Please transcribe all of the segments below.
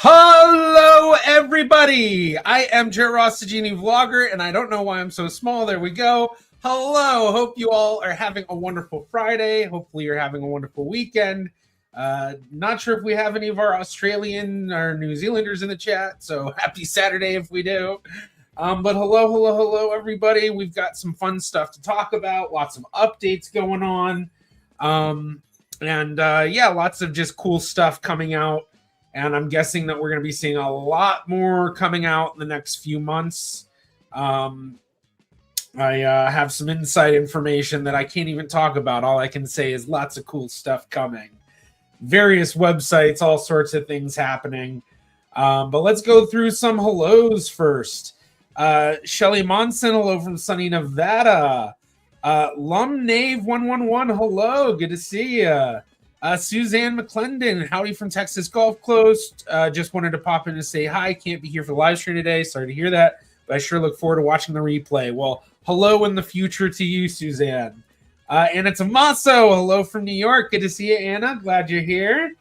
Hello, everybody. I am Jared Ross, the Genie Vlogger, and I don't know why I'm so small. There we go. Hello. Hope you all are having a wonderful Friday. Hopefully, you're having a wonderful weekend. Not sure if we have any of our Australian or New Zealanders in the chat, so happy Saturday if we do. But hello, everybody. We've got some fun stuff to talk about. Lots of updates going on. Yeah, lots of just cool stuff coming out. And I'm guessing that we're going to be seeing a lot more coming out in the next few months. I have some inside information that I can't even talk about. All I can say is lots of cool stuff coming. Various websites, all sorts of things happening. But let's go through some hellos first. Shelly Monson, hello from sunny Nevada. Lumnave111, hello, good to see you. Suzanne McClendon, howdy from Texas Gulf Coast. Just wanted to pop in to say hi. Can't be here for the live stream today. Sorry to hear that, but I sure look forward to watching the replay. Well, hello in the future to you, Suzanne. Anna Tommaso, hello from New York. Good to see you, Anna. Glad you're here.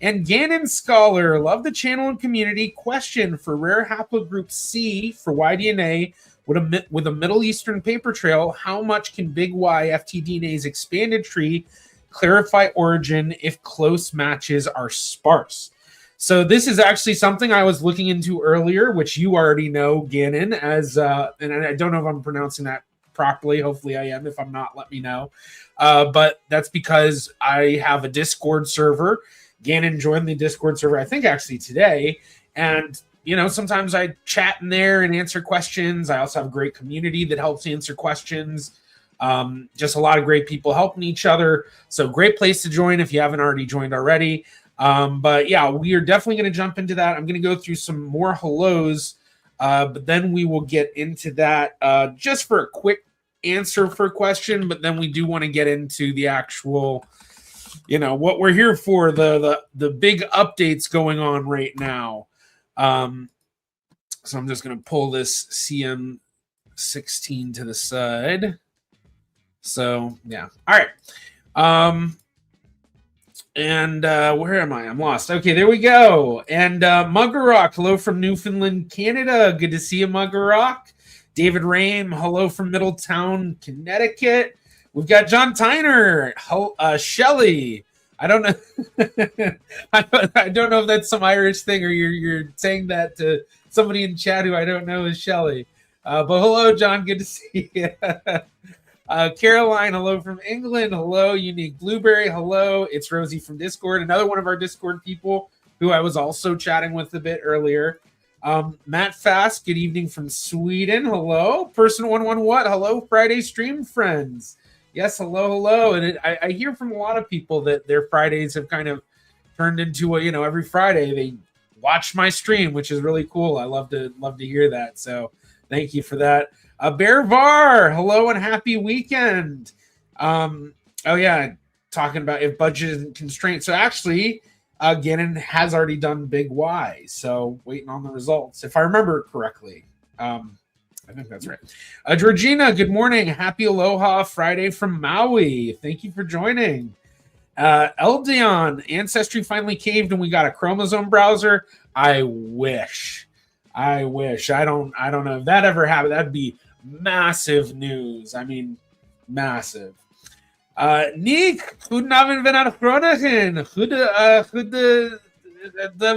And Gannon Scholar, love the channel and community. Question for rare haplogroup C for Y-DNA with a Middle Eastern paper trail, how much can Big Y FTDNA's expanded tree clarify origin if close matches are sparse? So this is actually something I was looking into earlier, which you already know, Gannon, as and I don't know if I'm pronouncing that properly. Hopefully I am. If I'm not, let me know. But that's because I have a Discord server. Gannon joined the Discord server, I think actually today, and you know, sometimes I chat in there and answer questions. I also have a great community that helps answer questions. Just a lot of great people helping each other. So great place to join if you haven't already joined already. But yeah, we are definitely going to jump into that. I'm going to go through some more hellos, but then we will get into that just for a quick answer for a question. But then we do want to get into the actual, you know, what we're here for, the big updates going on right now. So I'm just going to pull this CM16 to the side. So, yeah. All right. Where am I? I'm lost. Okay, there we go. And Muggerock, hello from Newfoundland, Canada. Good to see you, Muggerock. David Rame, hello from Middletown, Connecticut. We've got John Tyner. Shelley. I don't know. I don't know if that's some Irish thing or you're saying that to somebody in chat who I don't know is Shelley. But hello, John. Good to see you. Caroline, hello from England. Hello, Unique Blueberry. Hello, it's Rosie from Discord. Another one of our Discord people who I was also chatting with a bit earlier. Matt Fast, good evening from Sweden. Hello. Person 11 what? Hello, Friday stream friends. Yes, hello. And I hear from a lot of people that their Fridays have kind of turned into a, you know, every Friday they watch my stream, which is really cool. I love to hear that. So thank you for that. Bear Var, hello and happy weekend. Oh yeah, talking about if budget isn't constrained. So actually, Gannon has already done Big Y. So waiting on the results, if I remember correctly. I think that's right. Georgina, good morning. Happy Aloha Friday from Maui. Thank you for joining. Eldion, Ancestry finally caved and we got a chromosome browser. I wish. I don't know if that ever happened. That'd be massive news. I mean, massive. Nick, goedenavond weer naar de Groningen.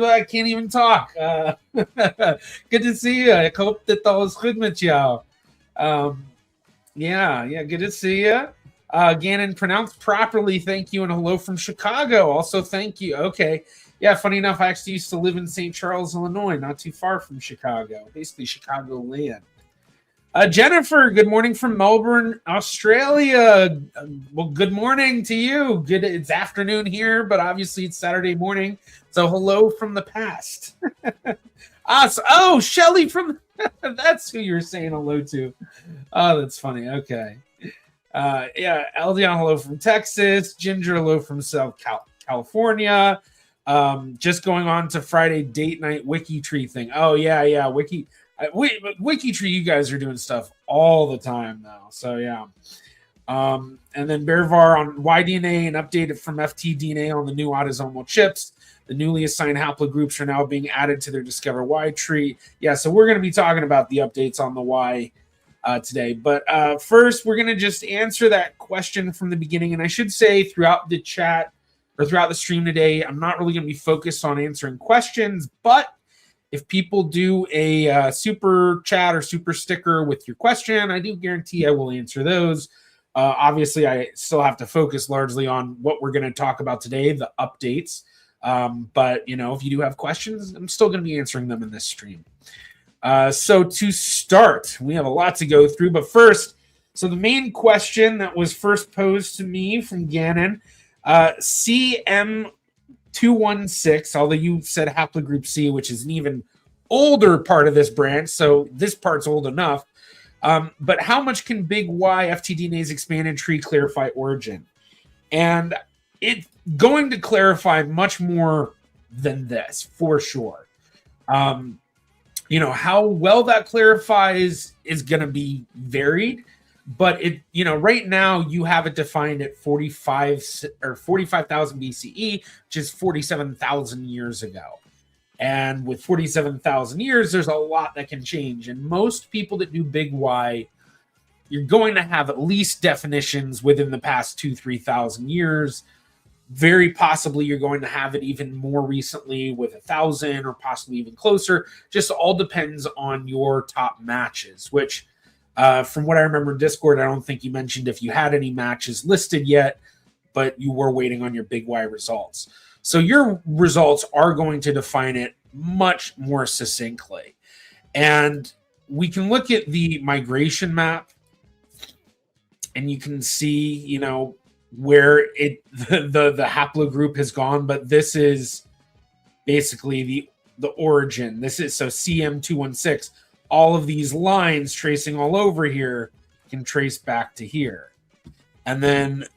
I can't even talk. Good to see you. Ik hoop dat alles goed met jou. Yeah, good to see you. Gannon, pronounced properly. Thank you, and hello from Chicago. Also, thank you. Okay. Yeah, funny enough, I actually used to live in St. Charles, Illinois, not too far from Chicago. Basically, Chicago land. Jennifer, good morning from Melbourne, Australia. Well, good morning to you. It's afternoon here, but obviously it's Saturday morning. So hello from the past. Oh, Shelly from... that's who you're saying hello to. Oh, that's funny. Okay. Yeah, Eldion, hello from Texas. Ginger, hello from South California. Just going on to Friday date night WikiTree thing. Oh, yeah. WikiTree, you guys are doing stuff all the time now. So, yeah. And then Bervar on Y-DNA and updated from FTDNA on the new autosomal chips. The newly assigned haplogroups are now being added to their Discover Y tree. Yeah, so we're going to be talking about the updates on the Y today. But first, we're going to just answer that question from the beginning. And I should say throughout the chat or throughout the stream today, I'm not really going to be focused on answering questions. But if people do a super chat or super sticker with your question, I do guarantee I will answer those. Obviously, I still have to focus largely on what we're going to talk about today, the updates. But, if you do have questions, I'm still going to be answering them in this stream. So to start, we have a lot to go through. But first, so the main question that was first posed to me from Gannon, CM216, although you said haplogroup C, which is an even older part of this branch, so this part's old enough. But how much can big Y FTDNA's expanded tree clarify origin? And it's going to clarify much more than this, for sure. How well that clarifies is going to be varied, but right now you have it defined at 45,000 BCE, which is 47,000 years ago. And with 47,000 years, there's a lot that can change. And most people that do big Y, you're going to have at least definitions within the past 2,000-3,000 years. Very possibly you're going to have it even more recently with 1,000 or possibly even closer. Just all depends on your top matches, which from what I remember in Discord, I don't think you mentioned if you had any matches listed yet, but you were waiting on your big Y results. So your results are going to define it much more succinctly. And we can look at the migration map and you can see, where the haplogroup has gone, but this is basically the origin. This is so CM216. All of these lines tracing all over here can trace back to here. And then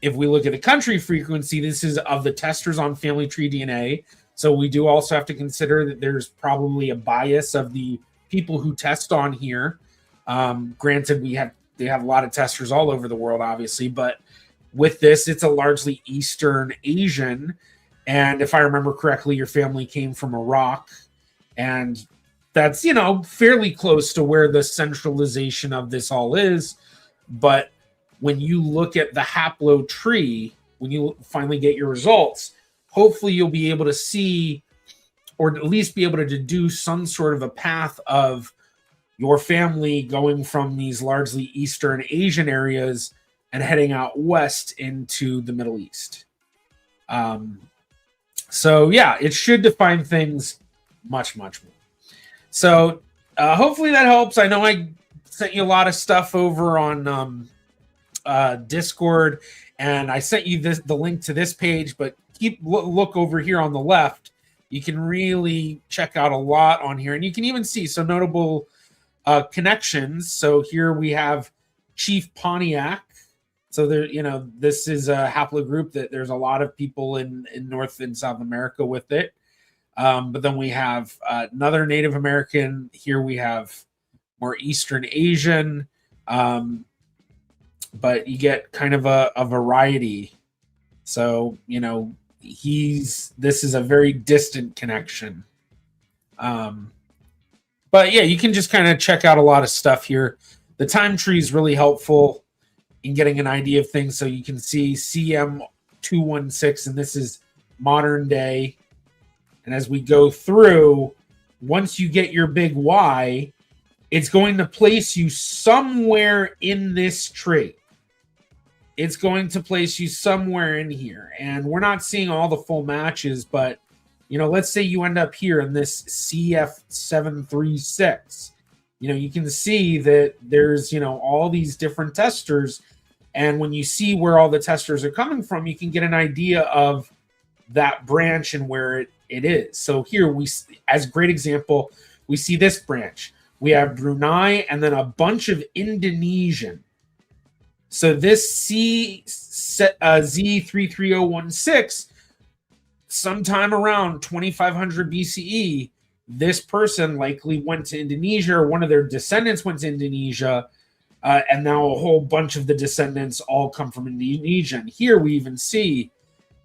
if we look at the country frequency, this is of the testers on family tree DNA. So we do also have to consider that there's probably a bias of the people who test on here. Granted, they have a lot of testers all over the world, obviously, but with this, it's a largely Eastern Asian. And if I remember correctly, your family came from Iraq, and that's, fairly close to where the centralization of this all is. But when you look at the haplo tree, when you finally get your results, hopefully you'll be able to see, or at least be able to deduce some sort of a path of your family going from these largely Eastern Asian areas and heading out west into the Middle East. So yeah, it should define things much, much more. So hopefully that helps. I know I sent you a lot of stuff over on Discord, and I sent you the link to this page, but look over here on the left. You can really check out a lot on here, and you can even see some notable connections. So here we have Chief Pontiac. So there, this is a haplogroup that there's a lot of people in North and South America with it. But then we have another Native American. Here we have more Eastern Asian. But you get kind of a variety. So, this is a very distant connection. But yeah, you can just kind of check out a lot of stuff here. The time tree is really helpful in getting an idea of things. So you can see CM216, and this is modern day. And as we go through, once you get your big Y, it's going to place you somewhere in this tree. It's going to place you somewhere in here. And we're not seeing all the full matches, but, let's say you end up here in this CF736. You can see that there's, all these different testers. And when you see where all the testers are coming from, you can get an idea of that branch and where it is. So here as a great example, we see this branch. We have Brunei and then a bunch of Indonesian. So this Z33016, sometime around 2500 BCE, this person likely went to Indonesia, or one of their descendants went to Indonesia, And now a whole bunch of the descendants all come from Indonesia. And here we even see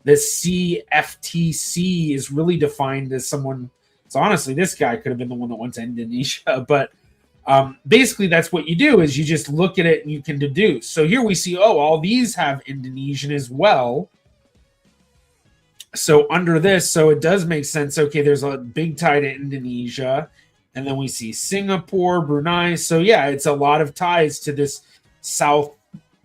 the CFTC is really defined as someone. So honestly, this guy could have been the one that went to Indonesia. But basically, that's what you do is you just look at it and you can deduce. So here we see, oh, all these have Indonesian as well. So under this, so it does make sense. Okay, there's a big tie to Indonesia. And then we see Singapore, Brunei. So yeah, it's a lot of ties to this south.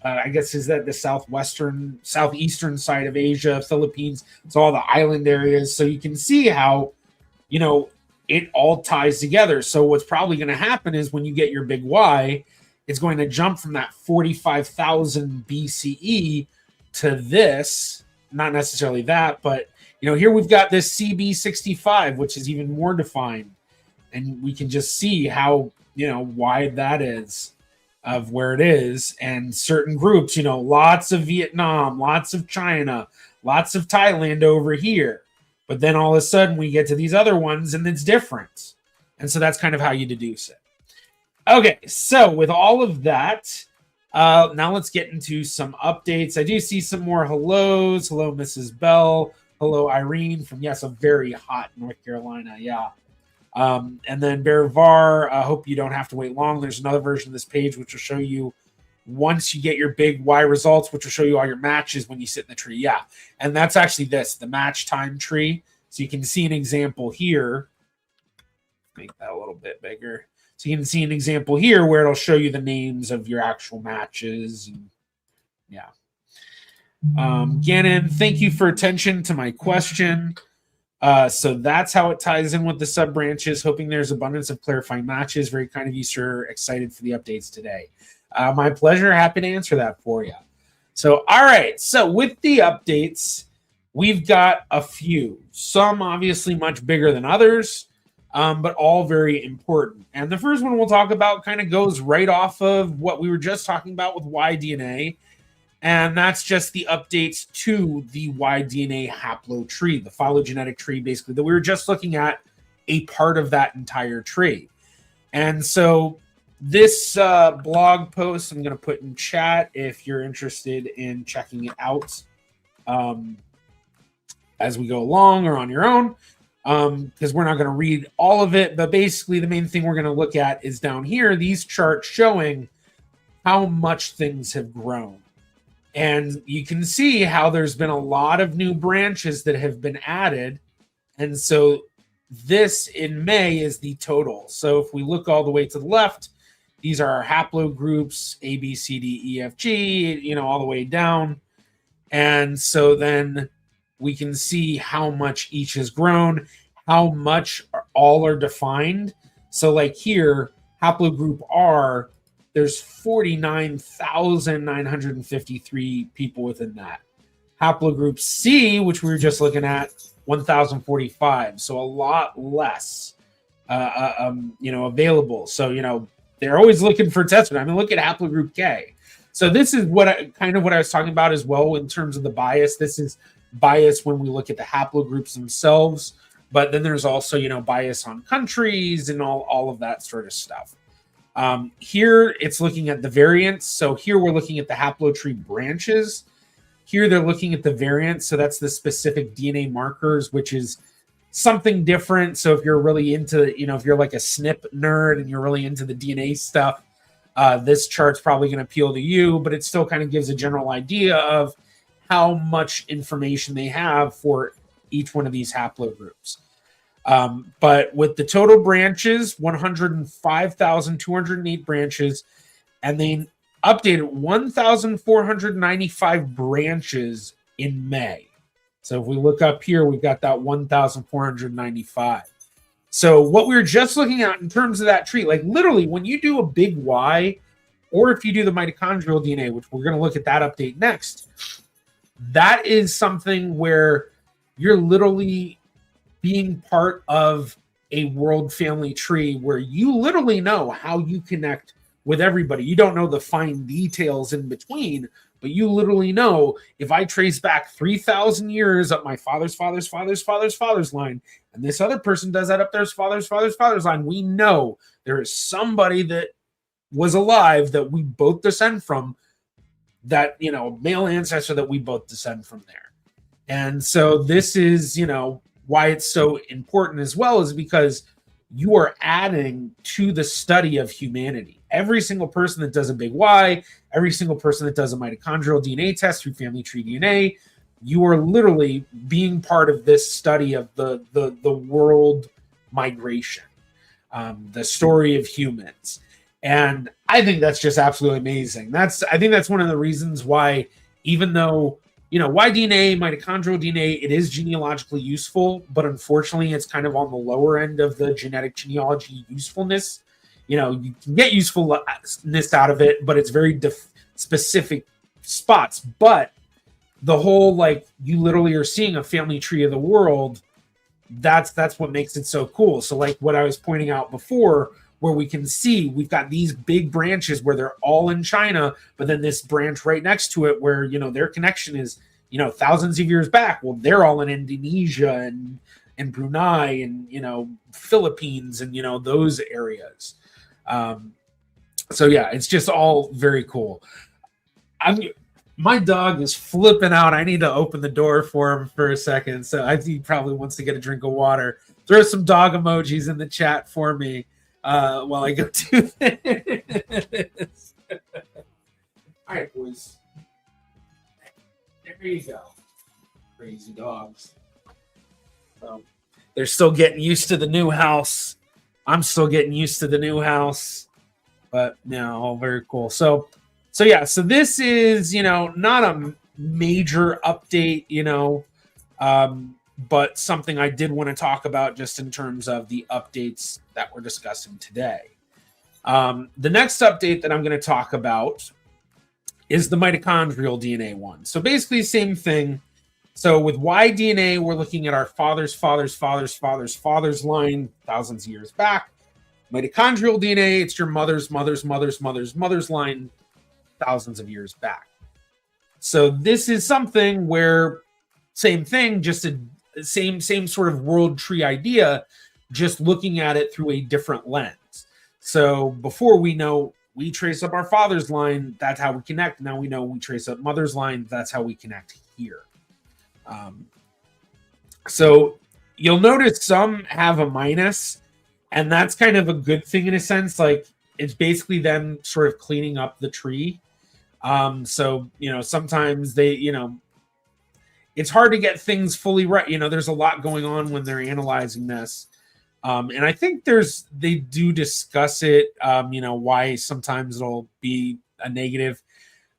I guess is that the southeastern side of Asia, Philippines. It's all the island areas. So you can see how, it all ties together. So what's probably going to happen is when you get your big Y, it's going to jump from that 45,000 BCE to this. Not necessarily that, but here we've got this CB65, which is even more defined. And we can just see how, wide that is of where it is. And certain groups, lots of Vietnam, lots of China, lots of Thailand over here. But then all of a sudden we get to these other ones and it's different. And so that's kind of how you deduce it. Okay, so with all of that, now let's get into some updates. I do see some more hellos. Hello, Mrs. Bell. Hello, Irene from, yes, a very hot North Carolina. Yeah. And then Bear Var, I hope you don't have to wait long. There's another version of this page which will show you once you get your big Y results, which will show you all your matches when you sit in the tree. Yeah. And that's actually the match time tree. So you can see an example here. Make that a little bit bigger. So you can see an example here where it'll show you the names of your actual matches. And yeah. Gannon, thank you for attention to my question. So that's how it ties in with the sub branches. Hoping there's abundance of clarifying matches. Very kind of you, sir. Excited for the updates today. My pleasure. Happy to answer that for you. So, all right. So with the updates, we've got a few. Some obviously much bigger than others, but all very important. And the first one we'll talk about kind of goes right off of what we were just talking about with Y-DNA. And that's just the updates to the Y-DNA haplo tree, the phylogenetic tree, basically, that we were just looking at a part of that entire tree. And so this blog post, I'm going to put in chat if you're interested in checking it out as we go along or on your own, because we're not going to read all of it. But basically, the main thing we're going to look at is down here, these charts showing how much things have grown. And you can see how there's been a lot of new branches that have been added. And so this in May is the total. So if we look all the way to the left, these are our haplogroups, A, B, C, D, E, F, G, all the way down. And so then we can see how much each has grown, how much all are defined. So like here, haplogroup R, there's 49,953 people within that. Haplogroup C, which we were just looking at, 1,045. So a lot less, available. So, they're always looking for testing. I mean, look at haplogroup K. So this is what I was talking about as well in terms of the bias. This is bias when we look at the haplogroups themselves, but then there's also, bias on countries and all of that sort of stuff. Here it's looking at the variants. So here we're looking at the haplotree branches. Here they're looking at the variants. So that's the specific DNA markers, which is something different. So if you're really into, if you're like a SNP nerd and you're really into the DNA stuff, this chart's probably going to appeal to you, but it still kind of gives a general idea of how much information they have for each one of these haplogroups. But with the total branches, 105,208 branches, and they updated 1,495 branches in May. So if we look up here, we've got that 1,495. So what we were just looking at in terms of that tree, like literally when you do a big Y, or if you do the mitochondrial DNA, which we're going to look at that update next, that is something where you're literally being part of a world family tree where you literally know how you connect with everybody. You don't know the fine details in between, but you literally know if I trace back 3,000 years up my father's line, and this other person does that up their father's line, we know there is somebody that was alive that we both descend from, that, male ancestor that we both descend from there. And so this is, why it's so important as well, is because you are adding to the study of humanity. Every single person that does a big Y, every single person that does a mitochondrial DNA test through family tree DNA, you are literally being part of this study of the world migration, the story of humans. And I think that's just absolutely amazing. I think that's one of the reasons why, even though, Y DNA, mitochondrial DNA, it is genealogically useful, but unfortunately it's kind of on the lower end of the genetic genealogy usefulness. You can get usefulness out of it, but it's very specific spots. But the whole, you literally are seeing a family tree of the world. That's what makes it so cool. So like what I was pointing out before, where we can see we've got these big branches where they're all in China, but then this branch right next to it where, their connection is, thousands of years back. Well, they're all in Indonesia and Brunei and, Philippines and, those areas. So yeah, it's just all very cool. My dog is flipping out. I need to open the door for him for a second. So I think he probably wants to get a drink of water. Throw some dog emojis in the chat for me while I go do this. All right, boys. There you go. Crazy dogs. So they're still getting used to the new house. I'm still getting used to the new house. But no, all very cool. So yeah, so this is, not a major update, but something I did want to talk about just in terms of the updates that we're discussing today. The next update that I'm going to talk about is the mitochondrial DNA one. So basically same thing. So with Y DNA, we're looking at our father's line thousands of years back. Mitochondrial DNA, it's your mother's line thousands of years back. So this is something where same thing, just a same sort of world tree idea, just looking at it through a different lens. So before we trace up our father's line, that's how we connect. Now we know we trace up mother's line, that's how we connect here. So you'll notice some have a minus, and that's kind of a good thing in a sense. Like it's basically them sort of cleaning up the tree. So, sometimes they, it's hard to get things fully right. There's a lot going on when they're analyzing this. And I think they do discuss it, why sometimes it'll be a negative.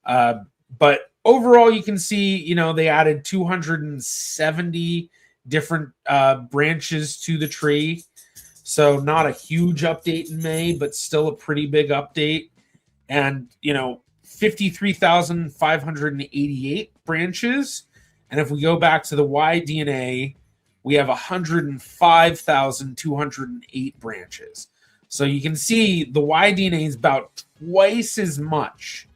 But overall, you can see, they added 270 different branches to the tree. So not a huge update in May, but still a pretty big update. And, 53,588 branches. And if we go back to the Y DNA, we have 105,208 branches. So you can see the Y DNA is about twice as much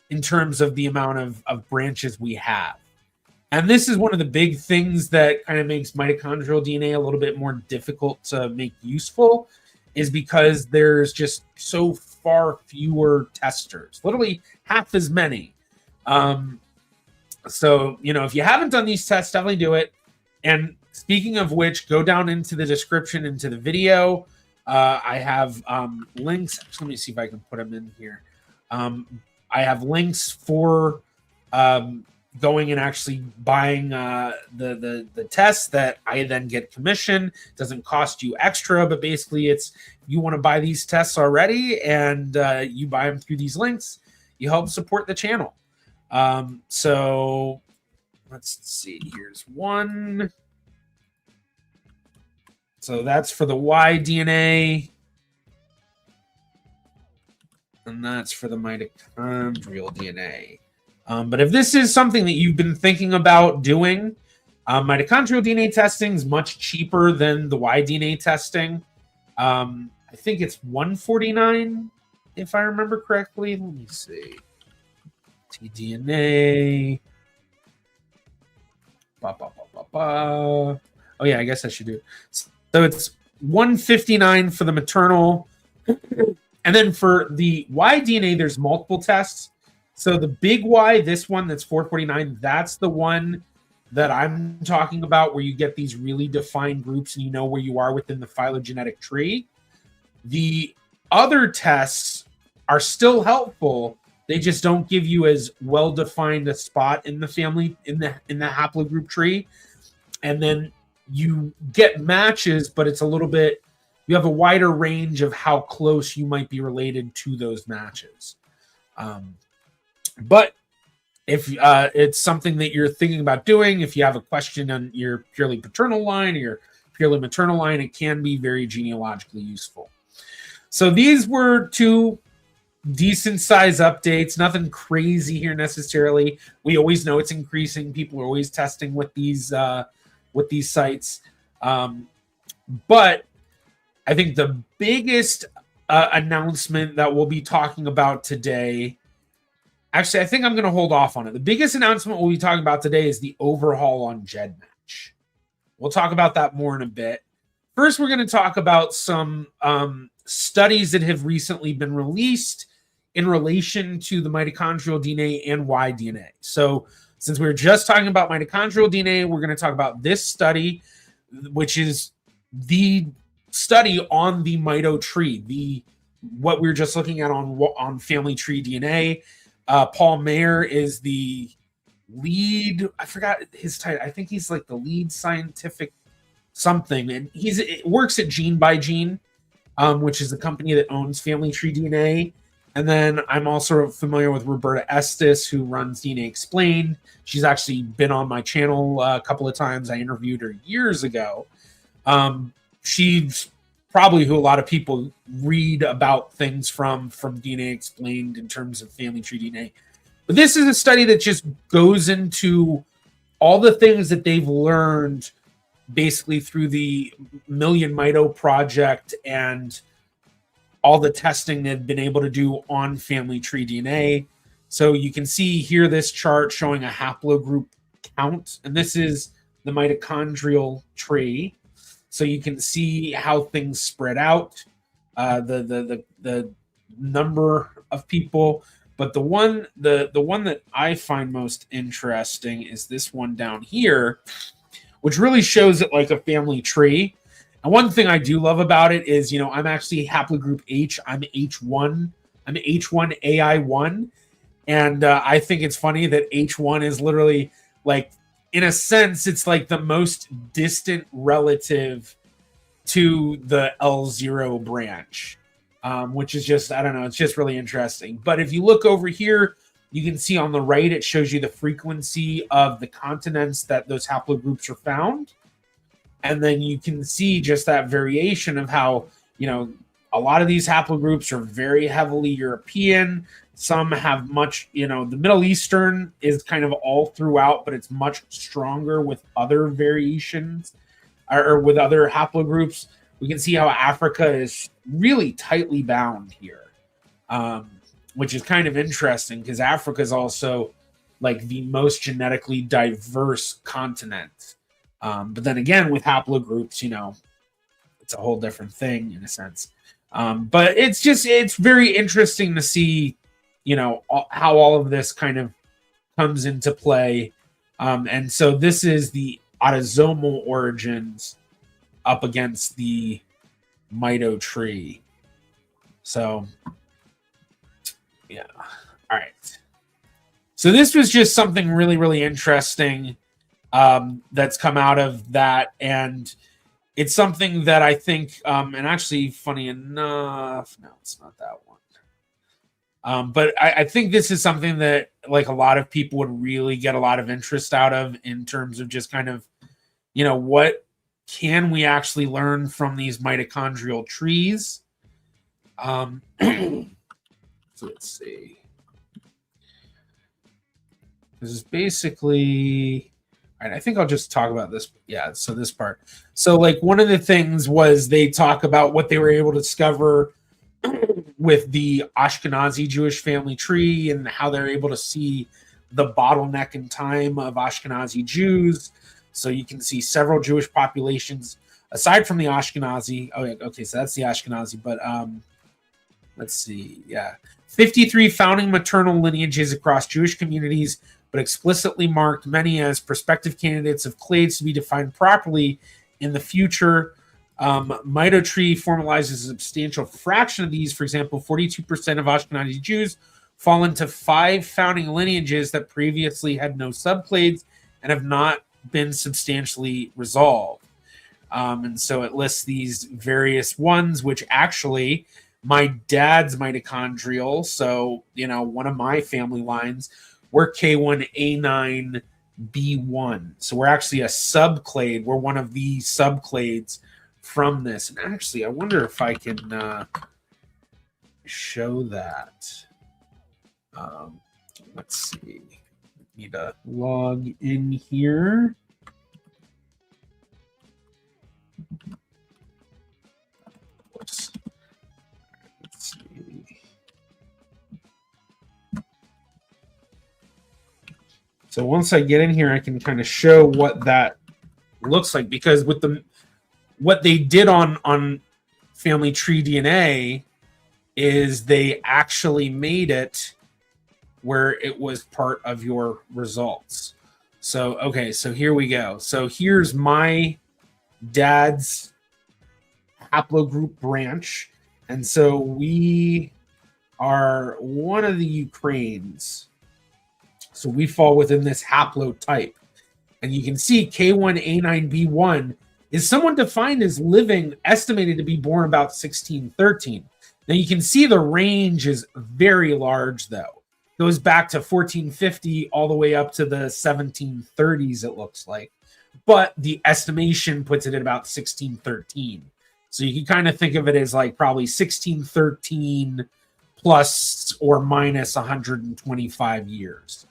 in terms of the amount of branches we have. And this is one of the big things that kind of makes mitochondrial DNA a little bit more difficult to make useful, is because there's just so far fewer testers, literally half as many. So, if you haven't done these tests, definitely do it. And speaking of which, go down into the description, into the video. I have links. Let me see if I can put them in here. I have links for going and actually buying the test that I then get commission. It doesn't cost you extra, but basically it's, you want to buy these tests already and you buy them through these links, you help support the channel. So let's see, here's one. So that's for the Y DNA. And that's for the mitochondrial DNA. But if this is something that you've been thinking about doing, mitochondrial DNA testing is much cheaper than the Y DNA testing. I think it's $149, if I remember correctly. Let me see. tDNA. Oh yeah, I guess I should do it. So it's $159 for the maternal, And then for the Y DNA, there's multiple tests. So the big Y, this one that's 449, that's the one that I'm talking about, where you get these really defined groups and you know where you are within the phylogenetic tree. The other tests are still helpful. They just don't give you as well defined a spot in the family, in the haplogroup tree. And then you get matches, but it's a little bit, you have a wider range of how close you might be related to those matches. But if it's something that you're thinking about doing, if you have a question on your purely paternal line or your purely maternal line, it can be very genealogically useful. So these were 2 decent size updates, nothing crazy here necessarily. We always know it's increasing. People are always testing with these sites. But I think the biggest announcement that we'll be talking about today, actually, I think I'm going to hold off on it. The biggest announcement we'll be talking about today is the overhaul on GEDmatch. We'll talk about that more in a bit. First, we're going to talk about some studies that have recently been released in relation to the mitochondrial DNA and Y DNA. So since we were just talking about mitochondrial DNA, we're going to talk about this study, which is the study on the mito tree, what we were just looking at on family tree DNA. Paul Mayer is the lead, I forgot his title. I think he's like the lead scientific something, and he works at Gene by Gene, which is the company that owns family tree DNA. And then I'm also familiar with Roberta Estes, who runs DNA Explained. She's actually been on my channel a couple of times. I interviewed her years ago. She's probably who a lot of people read about things from DNA Explained in terms of family tree DNA. But this is a study that just goes into all the things that they've learned basically through the Million Mito Project and all the testing they've been able to do on family tree DNA. So you can see here this chart showing a haplogroup count, and this is the mitochondrial tree. So you can see how things spread out, the number of people. But the one that I find most interesting is this one down here, which really shows it like a family tree. And one thing I do love about it is, I'm actually haplogroup H. I'm H1. I'm H1AI1. And I think it's funny that H1 is literally like, in a sense, it's like the most distant relative to the L0 branch, which is just, I don't know, it's just really interesting. But if you look over here, you can see on the right, it shows you the frequency of the continents that those haplogroups are found. And then you can see just that variation of how, a lot of these haplogroups are very heavily European. Some have much, the Middle Eastern is kind of all throughout, but it's much stronger with other variations or with other haplogroups. We can see how Africa is really tightly bound here, which is kind of interesting because Africa is also like the most genetically diverse continent. But then again, with haplogroups, it's a whole different thing in a sense. But it's very interesting to see, how all of this kind of comes into play. And so this is the autosomal origins up against the mito tree. So, yeah. All right. So this was just something really, really interesting that's come out of that. And it's something that I think, and actually, funny enough, no, it's not that one. But I think this is something that like a lot of people would really get a lot of interest out of in terms of just kind of, what can we actually learn from these mitochondrial trees? So let's see. This is basically, all right, I think I'll just talk about this. Yeah, so this part. So like one of the things was they talk about what they were able to discover with the Ashkenazi Jewish family tree and how they're able to see the bottleneck in time of Ashkenazi Jews. So you can see several Jewish populations aside from the Ashkenazi. Oh, okay, so that's the Ashkenazi. But let's see. Yeah. 53 founding maternal lineages across Jewish communities, but explicitly marked many as prospective candidates of clades to be defined properly in the future. Mitotree formalizes a substantial fraction of these. For example, 42% of Ashkenazi Jews fall into 5 founding lineages that previously had no subclades and have not been substantially resolved. And so it lists these various ones, which actually my dad's mitochondrial. So, one of my family lines, we're K1A9B1. So we're actually a subclade. We're one of the subclades from this. And actually, I wonder if I can show that. Let's see. Need to log in here. Let's see. So once I get in here, I can kind of show what that looks like, because with what they did on Family Tree DNA is they actually made it where it was part of your results. So, okay, so here we go. So here's my dad's haplogroup branch. And so we are one of the Ukraines. So we fall within this haplotype. And you can see K1A9B1 is someone defined as living, estimated to be born about 1613. Now you can see the range is very large, though. It goes back to 1450 all the way up to the 1730s, it looks like. But the estimation puts it at about 1613. So you can kind of think of it as like probably 1613 plus or minus 125 years.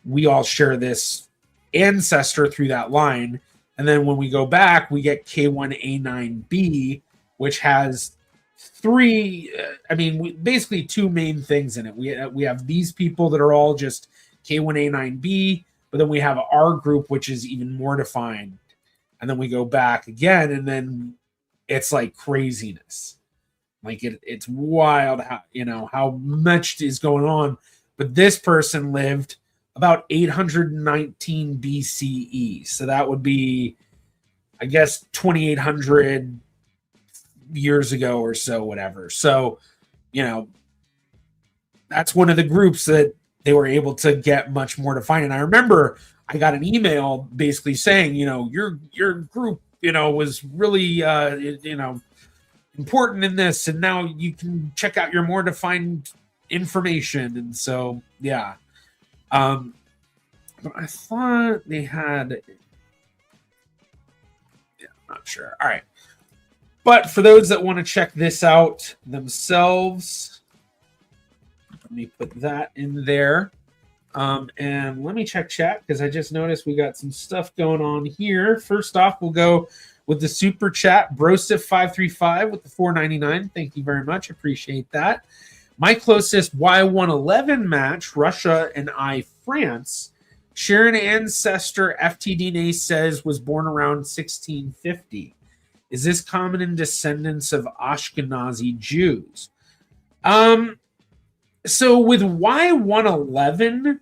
We all share this ancestor through that line. And then when we go back, we get K1A9B, which has basically 2 main things in it. We have these people that are all just K1A9B, but then we have our group, which is even more defined. And then we go back again, and then it's like craziness. Like it's wild how much is going on. But this person lived about 819 BCE. So that would be, I guess, 2,800 years ago or so, whatever. So, that's one of the groups that they were able to get much more defined. And I remember I got an email basically saying, your group, was really, important in this, and now you can check out your more defined information. And so, yeah. But I thought they had, I'm not sure. All right. But for those that want to check this out themselves, let me put that in there. And let me check chat, because I just noticed we got some stuff going on here. First off, we'll go with the super chat. Brosif535 with the $4.99. Thank you very much. Appreciate that. My closest Y111 match, Russia and I, France, share an ancestor. FTDNA says was born around 1650. Is this common in descendants of Ashkenazi Jews? So with Y111,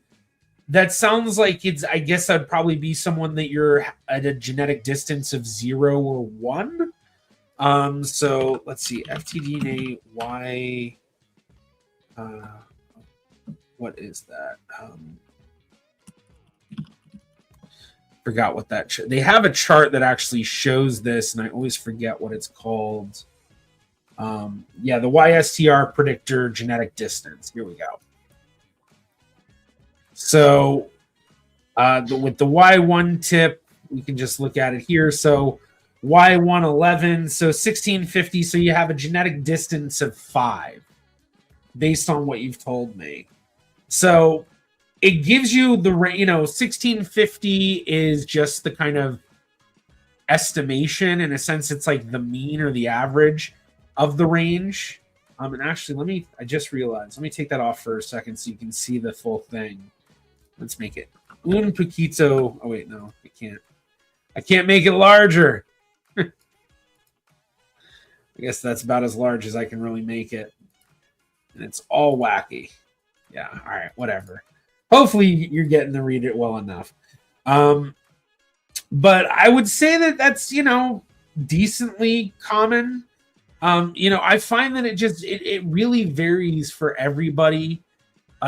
that sounds like I guess that'd probably be someone that you're at a genetic distance of 0 or 1. So let's see, FTDNA Y. What is that? Forgot what that. They have a chart that actually shows this, and I always forget what it's called. Yeah, the YSTR predictor genetic distance. Here we go. So with the Y1 tip, we can just look at it here. So Y111, so 1650. So you have a genetic distance of 5, based on what you've told me. So it gives you the 1650 is just the kind of estimation. In a sense, it's like the mean or the average of the range. And actually, I just realized, let me take that off for a second so you can see the full thing. Let's make it un poquito. Oh wait, no, I can't make it larger. I guess that's about as large as I can really make it. and it's all wacky. Yeah, all right, whatever. Hopefully you're getting to read it well enough. But I would say that that's, decently common. I find that it really varies for everybody,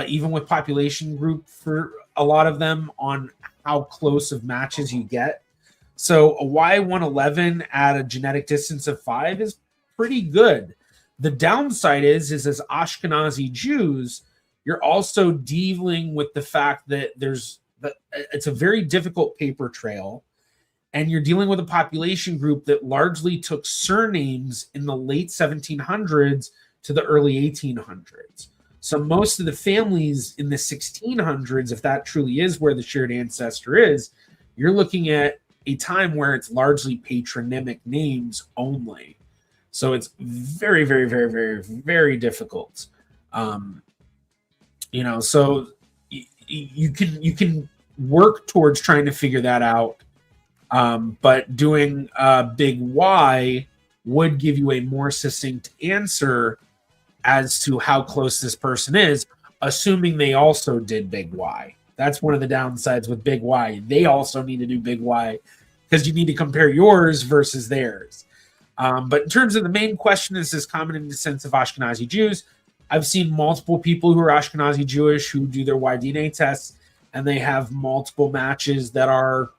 even with population group for a lot of them on how close of matches you get. So a Y111 at a genetic distance of 5 is pretty good. The downside is as Ashkenazi Jews, you're also dealing with the fact that it's a very difficult paper trail, and you're dealing with a population group that largely took surnames in the late 1700s to the early 1800s. So most of the families in the 1600s, if that truly is where the shared ancestor is, you're looking at a time where it's largely patronymic names only. So it's very, very, very, very, very difficult. So you can work towards trying to figure that out. But doing big Y would give you a more succinct answer as to how close this person is, assuming they also did big Y. That's one of the downsides with big Y. They also need to do big Y because you need to compare yours versus theirs. But in terms of the main question, is this common in the sense of Ashkenazi Jews? I've seen multiple people who are Ashkenazi Jewish who do their Y-DNA tests, and they have multiple matches that are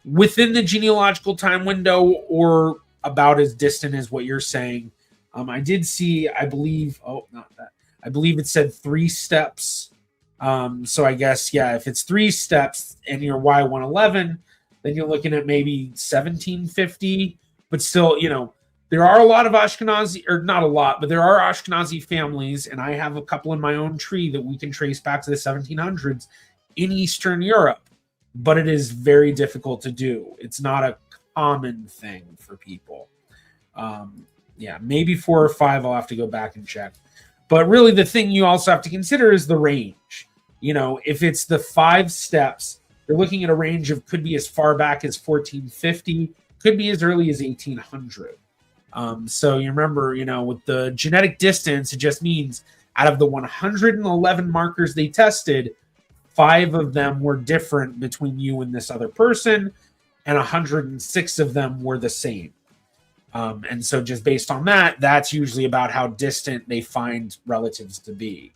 within the genealogical time window or about as distant as what you're saying. I did see, I believe it said 3 steps. So I guess, yeah, if it's 3 steps and you're Y111, then you're looking at maybe 1750. But still, there are a lot of Ashkenazi, or not a lot, but there are Ashkenazi families, and I have a couple in my own tree that we can trace back to the 1700s in Eastern Europe. But it is very difficult to do. It's not a common thing for people. Maybe 4 or 5. I'll have to go back and check. But really, the thing you also have to consider is the range. If it's the 5 steps, you're looking at a range of could be as far back as 1450, could be as early as 1800. So you remember, with the genetic distance, it just means out of the 111 markers they tested, 5 of them were different between you and this other person, and 106 of them were the same. And so just based on that, that's usually about how distant they find relatives to be.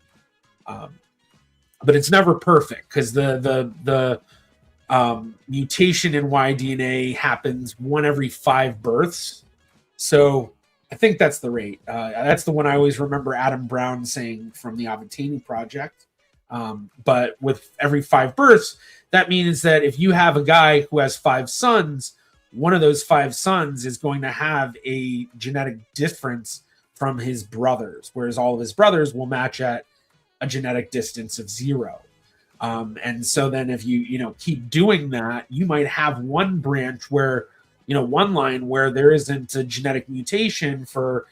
But it's never perfect because the mutation in Y-DNA happens 1 every 5 births. So I think that's the rate. That's the one I always remember Adam Brown saying from the Avitani Project. But with every 5 births, that means that if you have a guy who has 5 sons, one of those 5 sons is going to have a genetic difference from his brothers, whereas all of his brothers will match at a genetic distance of 0. And so then if you keep doing that, you might have one branch where, one line where there isn't a genetic mutation for,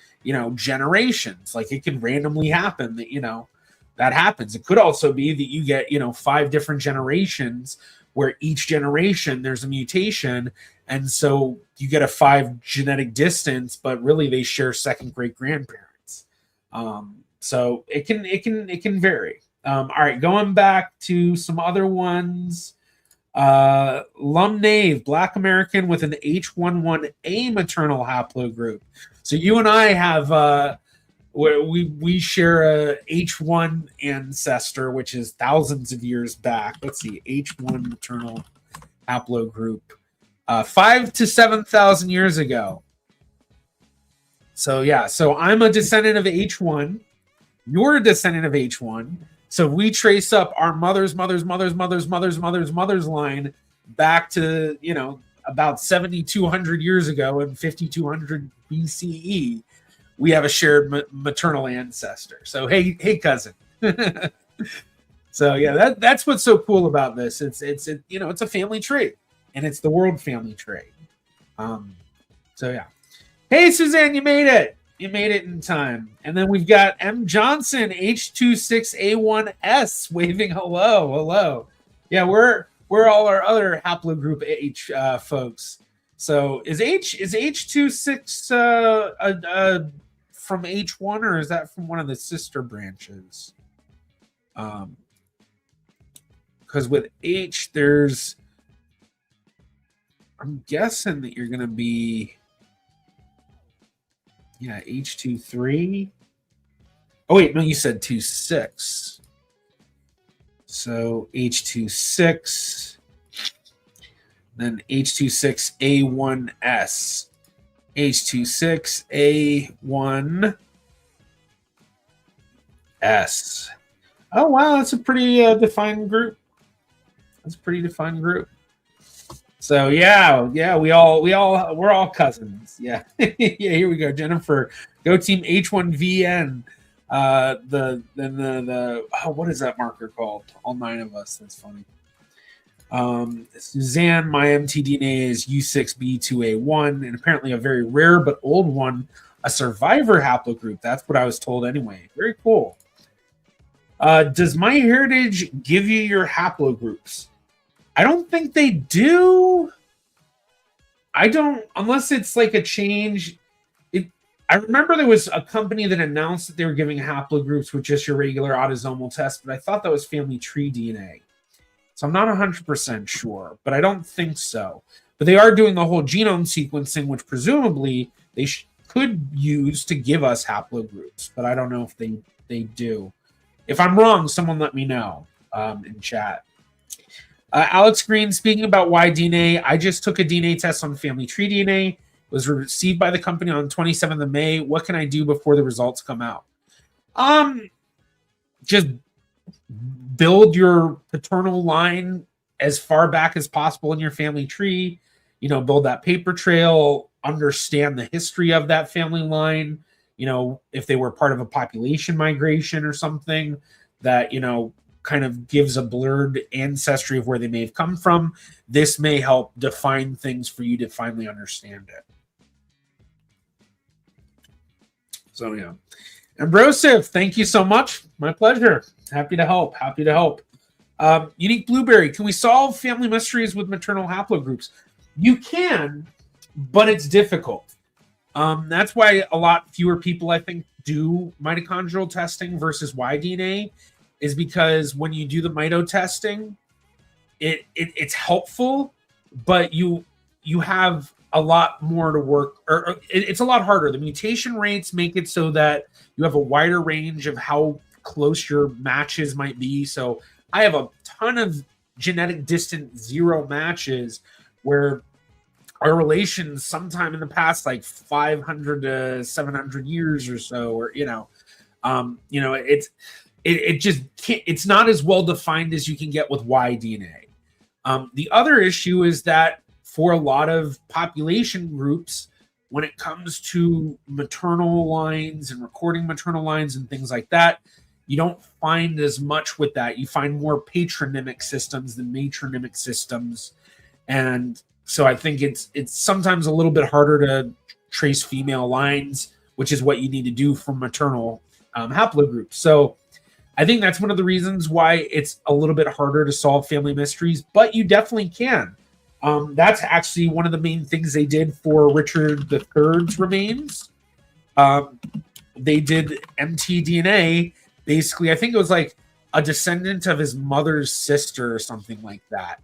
generations. Like it can randomly happen that, that happens. It could also be that you get, 5 different generations where each generation there's a mutation. And so you get a 5 genetic distance, but really they share second great grandparents. So it can vary. All right, going back to some other ones. Lumnave, Black American with an H11A maternal haplogroup. So you and I have we share a H1 ancestor, which is thousands of years back. Let's see, H1 maternal haplogroup, 5,000 to 7,000 years ago. So yeah, so I'm a descendant of H1. You're a descendant of H1. So we trace up our mother's line back to, about 7,200 years ago in 5,200 BCE. We have a shared maternal ancestor. So, hey, cousin. So yeah, that's what's so cool about this. It's a family tree, and it's the world family tree. So yeah. Hey, Suzanne, you made it. You made it in time. And then we've got M. Johnson, H26A1S, waving hello. Yeah, we're all our other haplogroup H folks. So is H26 a from H1 or is that from one of the sister branches? Because with H, I'm guessing that you're going to be, H23. Oh, wait, no, you said 26. So H26, then H26A1S, H26A1S. Oh, wow, that's a pretty defined group. That's a pretty defined group. So we're all cousins. Yeah. Yeah, here we go. Jennifer, go team H1VN. What is that marker called? All 9 of us. That's funny. Suzanne, my mtDNA is U6B2A1, and apparently a very rare but old one, a survivor haplogroup. That's what I was told anyway. Very cool. Does MyHeritage give you your haplogroups? I don't think they do. I don't, unless it's like a change. I remember there was a company that announced that they were giving haplogroups with just your regular autosomal test, but I thought that was family tree DNA. So I'm not 100% sure, but I don't think so. But they are doing the whole genome sequencing, which presumably they could use to give us haplogroups, but I don't know if they do. If I'm wrong, someone let me know in chat. Alex Green, speaking about Y-DNA, I just took a DNA test on family tree DNA. It was received by the company on 27th of May. What can I do before the results come out? Just build your paternal line as far back as possible in your family tree. Build that paper trail, understand the history of that family line. If they were part of a population migration or something that, kind of gives a blurred ancestry of where they may have come from. This may help define things for you to finally understand it. So, yeah. Ambrosive, thank you so much. My pleasure. Happy to help. Unique Blueberry, can we solve family mysteries with maternal haplogroups? You can, but it's difficult. That's why a lot fewer people, I think, do mitochondrial testing versus Y-DNA, is because when you do the mito testing, it's helpful, but you have a lot more to work, or it's a lot harder. The mutation rates make it so that you have a wider range of how close your matches might be. So I have a ton of genetic distant 0 matches where our relations sometime in the past, like 500 to 700 years or so, or it just can't, it's not as well defined as you can get with Y-DNA. The other issue is that for a lot of population groups, when it comes to maternal lines and recording maternal lines and things like that, you don't find as much with that. You find more patronymic systems than matronymic systems. And so I think it's sometimes a little bit harder to trace female lines, which is what you need to do for maternal haplogroups. So I think that's one of the reasons why it's a little bit harder to solve family mysteries, but you definitely can. That's actually one of the main things they did for Richard III's remains. They did mtDNA. Basically, I think it was like a descendant of his mother's sister or something like that.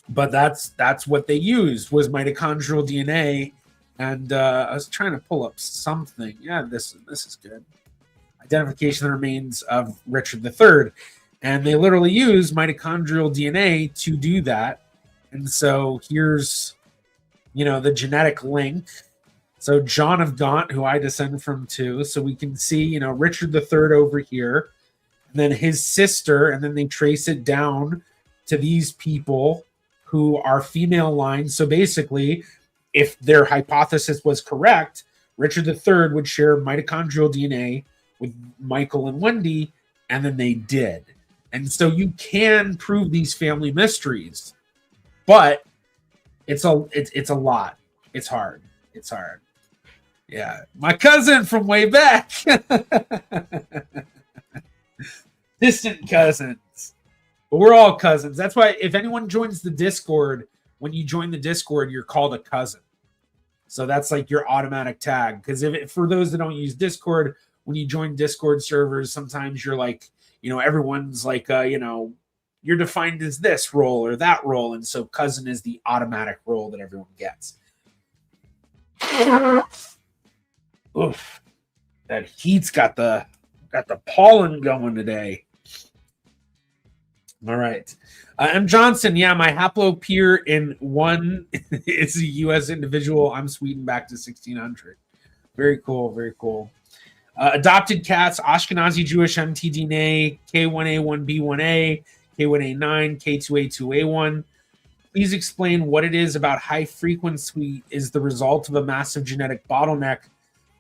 But that's what they used, was mitochondrial DNA. And I was trying to pull up something. Yeah, this is good. Identification of the remains of Richard III. And they literally use mitochondrial DNA to do that. And so here's, the genetic link. So John of Gaunt, who I descend from too. So we can see, Richard III over here, and then his sister, and then they trace it down to these people who are female lines. So basically, if their hypothesis was correct, Richard III would share mitochondrial DNA with Michael and Wendy, and then they did. And so you can prove these family mysteries, but it's a lot. It's hard. Yeah. My cousin from way back. Distant cousins. But we're all cousins. That's why if anyone joins the Discord, when you join the Discord, you're called a cousin. So that's like your automatic tag. Because for those that don't use Discord, when you join Discord servers, sometimes you're like, everyone's like, you're defined as this role or that role. And so cousin is the automatic role that everyone gets. Oof. That heat's got the pollen going today. All right. M. Johnson, yeah, my haplopeer in one is a U.S. individual. I'm Sweden back to 1600. Very cool, very cool. Adopted cats, Ashkenazi Jewish mtDNA, K1A1B1A, K1A9, K2A2A1. Please explain what it is about high frequency is the result of a massive genetic bottleneck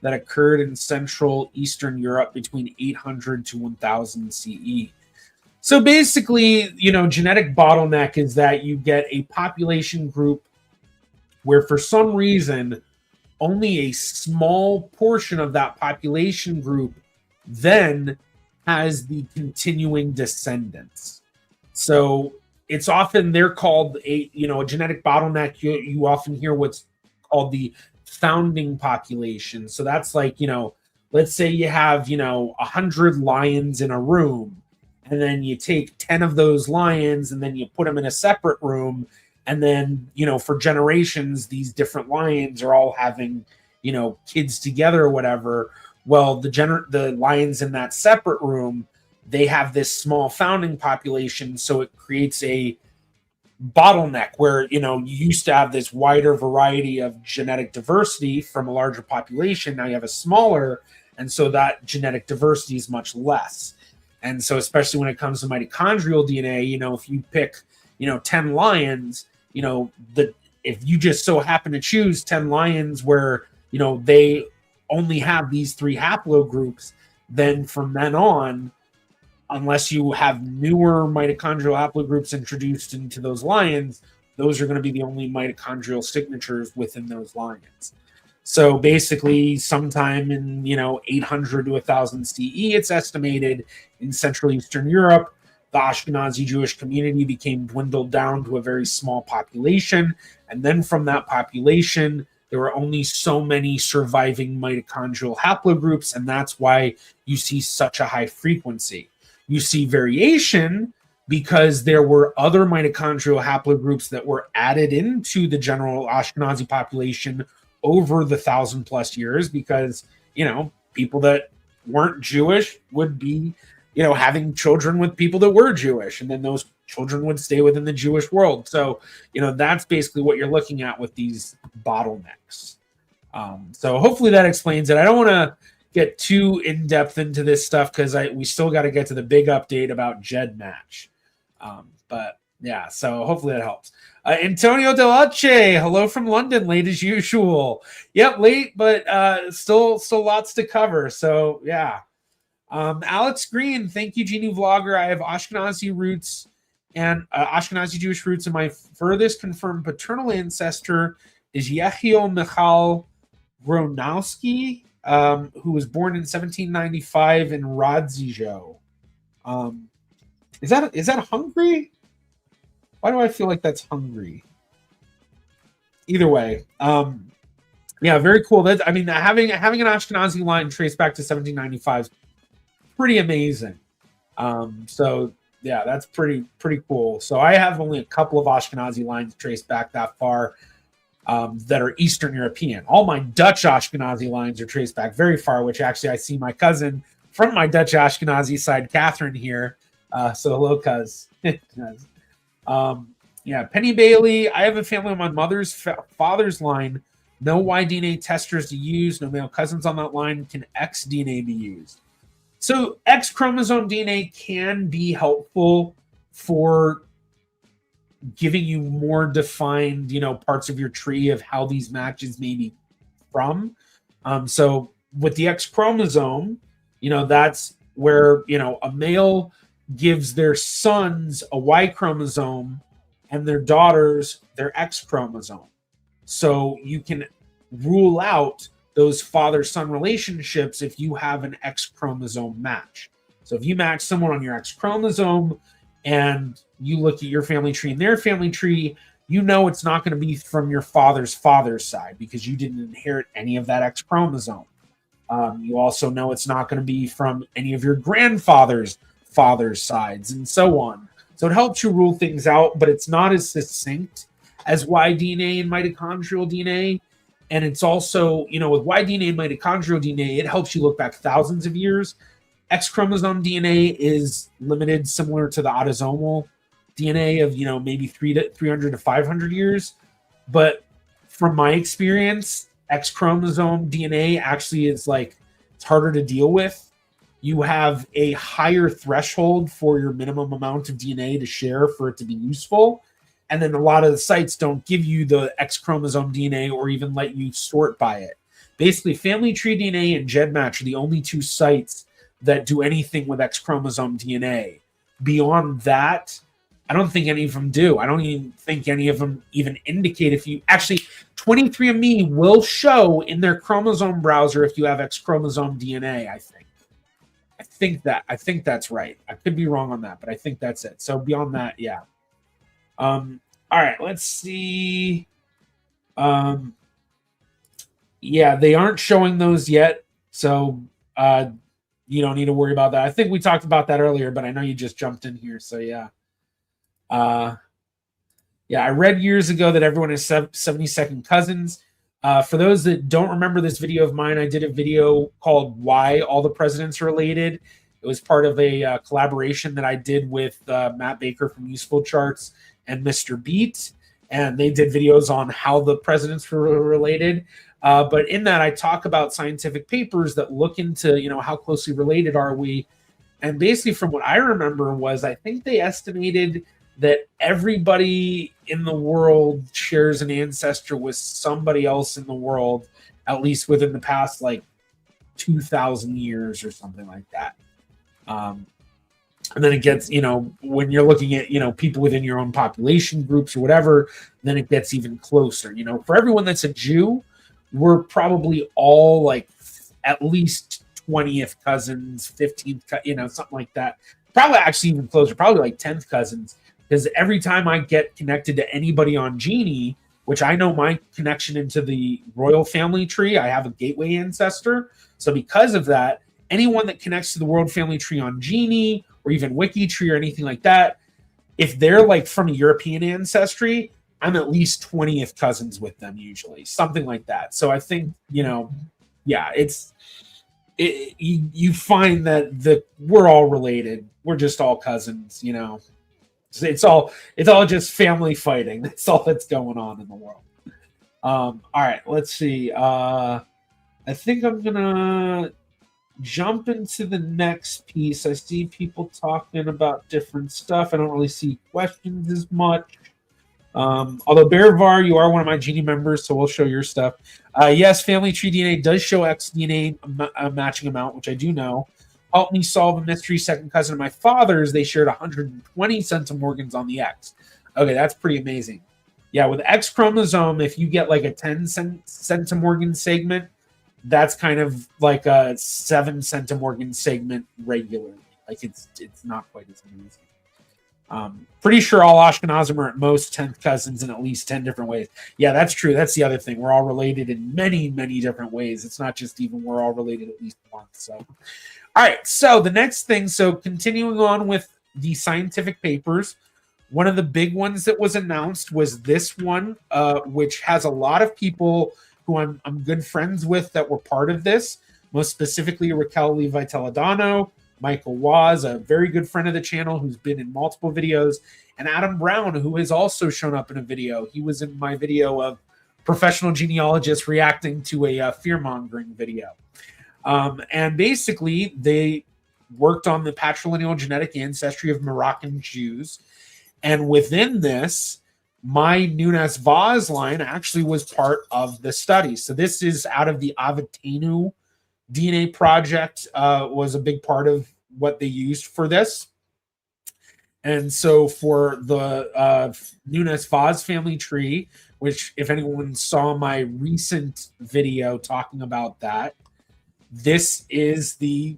that occurred in Central Eastern Europe between 800 to 1000 CE. So basically, genetic bottleneck is that you get a population group where for some reason only a small portion of that population group then has the continuing descendants. So it's often, they're called a genetic bottleneck. You often hear what's called the founding population. So that's like, let's say you have, 100 lions in a room, and then you take 10 of those lions and then you put them in a separate room. And then, for generations, these different lions are all having, kids together or whatever. Well, the lions in that separate room, they have this small founding population. So it creates a bottleneck where, you used to have this wider variety of genetic diversity from a larger population. Now you have a smaller. And so that genetic diversity is much less. And so especially when it comes to mitochondrial DNA, if you pick, 10 lions, if you just so happen to choose 10 lions where, they only have these 3 haplogroups, then from then on, unless you have newer mitochondrial haplogroups introduced into those lions, those are going to be the only mitochondrial signatures within those lions. So basically, sometime in 800 to 1000 CE, it's estimated in Central Eastern Europe, the Ashkenazi Jewish community became dwindled down to a very small population, and then from that population, there were only so many surviving mitochondrial haplogroups, and that's why you see such a high frequency. You see variation because there were other mitochondrial haplogroups that were added into the general Ashkenazi population over the 1,000+ years, because people that weren't Jewish would be having children with people that were Jewish, and then those children would stay within the Jewish world. So that's basically what you're looking at with these bottlenecks. So hopefully that explains it. I don't want to get too in depth into this stuff because we still got to get to the big update about GEDmatch. But yeah, so hopefully that helps. Antonio Delace, hello from London, late as usual. Yep, late, but still lots to cover. So yeah. Alex Green, thank you, Genie Vlogger. I have Ashkenazi roots and Ashkenazi Jewish roots, and my furthest confirmed paternal ancestor is Yechiel Michal Gronowski, who was born in 1795 in Radzijo. Is that Hungary? Why do I feel like that's Hungary? Either way, yeah, very cool. Having an Ashkenazi line traced back to 1795 is pretty amazing. So yeah, that's pretty cool. So I have only a couple of Ashkenazi lines traced back that far that are Eastern European. All my Dutch Ashkenazi lines are traced back very far, which actually I see my cousin from my Dutch Ashkenazi side, Catherine, here. So hello, cuz. Yeah, Penny Bailey. I have a family on my mother's father's line. No Y-DNA testers to use. No male cousins on that line. Can X DNA be used? So X chromosome DNA can be helpful for giving you more defined, parts of your tree of how these matches may be from. So with the X chromosome, that's where, a male gives their sons a Y chromosome and their daughters their X chromosome. So you can rule out those father-son relationships if you have an X chromosome match. So if you match someone on your X chromosome and you look at your family tree and their family tree, you know it's not going to be from your father's side because you didn't inherit any of that X chromosome. You also know it's not going to be from any of your grandfather's sides, and so on. So it helps you rule things out, but it's not as succinct as Y-DNA and mitochondrial DNA. And it's also, with Y-DNA and mitochondrial DNA, it helps you look back thousands of years. X chromosome DNA is limited, similar to the autosomal DNA of, maybe 300 to 500 years. But from my experience, X chromosome DNA actually is it's harder to deal with. You have a higher threshold for your minimum amount of DNA to share for it to be useful. And then a lot of the sites don't give you the X chromosome DNA or even let you sort by it. Basically, Family Tree DNA and GEDmatch are the only two sites that do anything with X chromosome DNA. Beyond that, I don't think any of them do. I don't even think any of them even indicate if you actually 23andMe will show in their chromosome browser if you have X chromosome DNA, I think that's right. I could be wrong on that, but I think that's it. So beyond that, yeah. All right, let's see. Yeah, they aren't showing those yet. So you don't need to worry about that. I think we talked about that earlier, but I know you just jumped in here. So yeah. Yeah, I read years ago that everyone is 72nd cousins. For those that don't remember this video of mine, I did a video called Why All the Presidents Are Related. It was part of a collaboration that I did with Matt Baker from Useful Charts and Mr. Beat. And they did videos on how the presidents were related. But in that, I talk about scientific papers that look into, how closely related are we. And basically from what I remember was I think they estimated that everybody in the world shares an ancestor with somebody else in the world, at least within the past 2,000 years or something like that. And then it gets, when you're looking at, people within your own population groups or whatever, then it gets even closer. For everyone that's a Jew, we're probably all at least 20th cousins, 15th, something like that. Probably actually even closer, probably 10th cousins. Because every time I get connected to anybody on Genie, which I know my connection into the royal family tree, I have a gateway ancestor. So because of that, anyone that connects to the world family tree on Genie or even WikiTree or anything like that, if they're from a European ancestry, I'm at least 20th cousins with them usually, something like that. So I think, yeah, you find that we're all related. We're just all cousins, It's all just family fighting. That's all that's going on in the world. All right, let's see. I think I'm gonna jump into the next piece. I see people talking about different stuff. I don't really see questions as much. Although Bearvar, you are one of my Genie members, so we'll show your stuff. Yes, Family Tree DNA does show X DNA matching amount, which I do know. Helped me solve a mystery. Second cousin of my father's, they shared 120 centimorgans on the X. Okay, that's pretty amazing. Yeah, with X chromosome, if you get a 10 centimorgan segment, that's kind of like a 7 centimorgan segment regularly. It's not quite as amazing. Pretty sure all Ashkenazim are at most 10th cousins in at least 10 different ways. Yeah, that's true. That's the other thing. We're all related in many, many different ways. It's not just even we're all related at least once. So. All right, so the next thing, continuing on with the scientific papers, one of the big ones that was announced was this one, which has a lot of people who I'm good friends with that were part of this, most specifically Raquel Levi Toledano, Michael Waz, a very good friend of the channel who's been in multiple videos, and Adam Brown, who has also shown up in a video. He was in my video of professional genealogists reacting to a fear-mongering video. And basically, they worked on the patrilineal genetic ancestry of Moroccan Jews. And within this, my Nunes Vaz line actually was part of the study. So this is out of the Avatenu DNA project, was a big part of what they used for this. And so for the Nunes Vaz family tree, which if anyone saw my recent video talking about that, this is the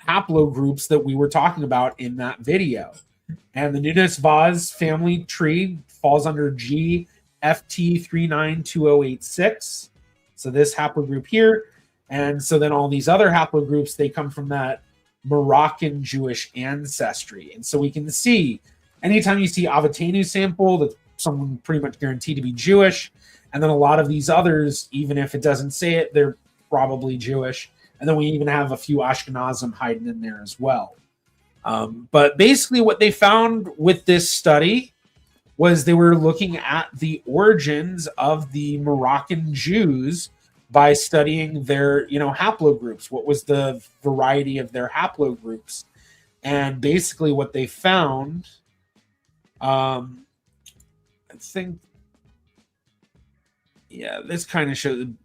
haplogroups that we were talking about in that video. And the Nunes Vaz family tree falls under GFT392086. So this haplogroup here. And so then all these other haplogroups, they come from that Moroccan Jewish ancestry. And so we can see anytime you see Avatenu sample, that's someone pretty much guaranteed to be Jewish. And then a lot of these others, even if it doesn't say it, they're probably Jewish. And then we even have a few Ashkenazim hiding in there as well. But basically what they found with this study was they were looking at the origins of the Moroccan Jews by studying their, haplogroups. What was the variety of their haplogroups? And basically what they found, I think, this kind of showed,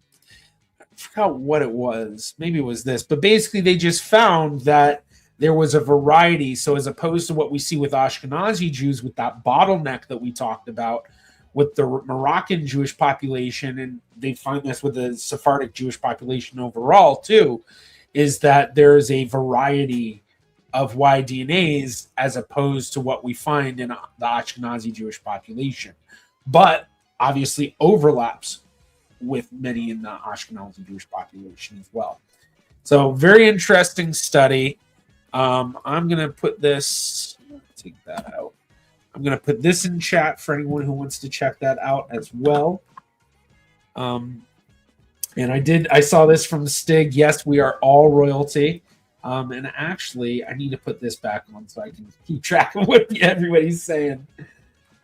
I forgot what it was. Maybe it was this. But basically they just found that there was a variety. So as opposed to what we see with Ashkenazi Jews with that bottleneck that we talked about with the Moroccan Jewish population, and they find this with the Sephardic Jewish population overall too, is that there is a variety of Y-DNAs as opposed to what we find in the Ashkenazi Jewish population. But obviously overlaps with many in the Ashkenazi Jewish population as well. So very interesting study. I'm going to put this, take that out. I'm going to put this in chat for anyone who wants to check that out as well. And I saw this from Stig. Yes, we are all royalty. And actually, I need to put this back on so I can keep track of what everybody's saying.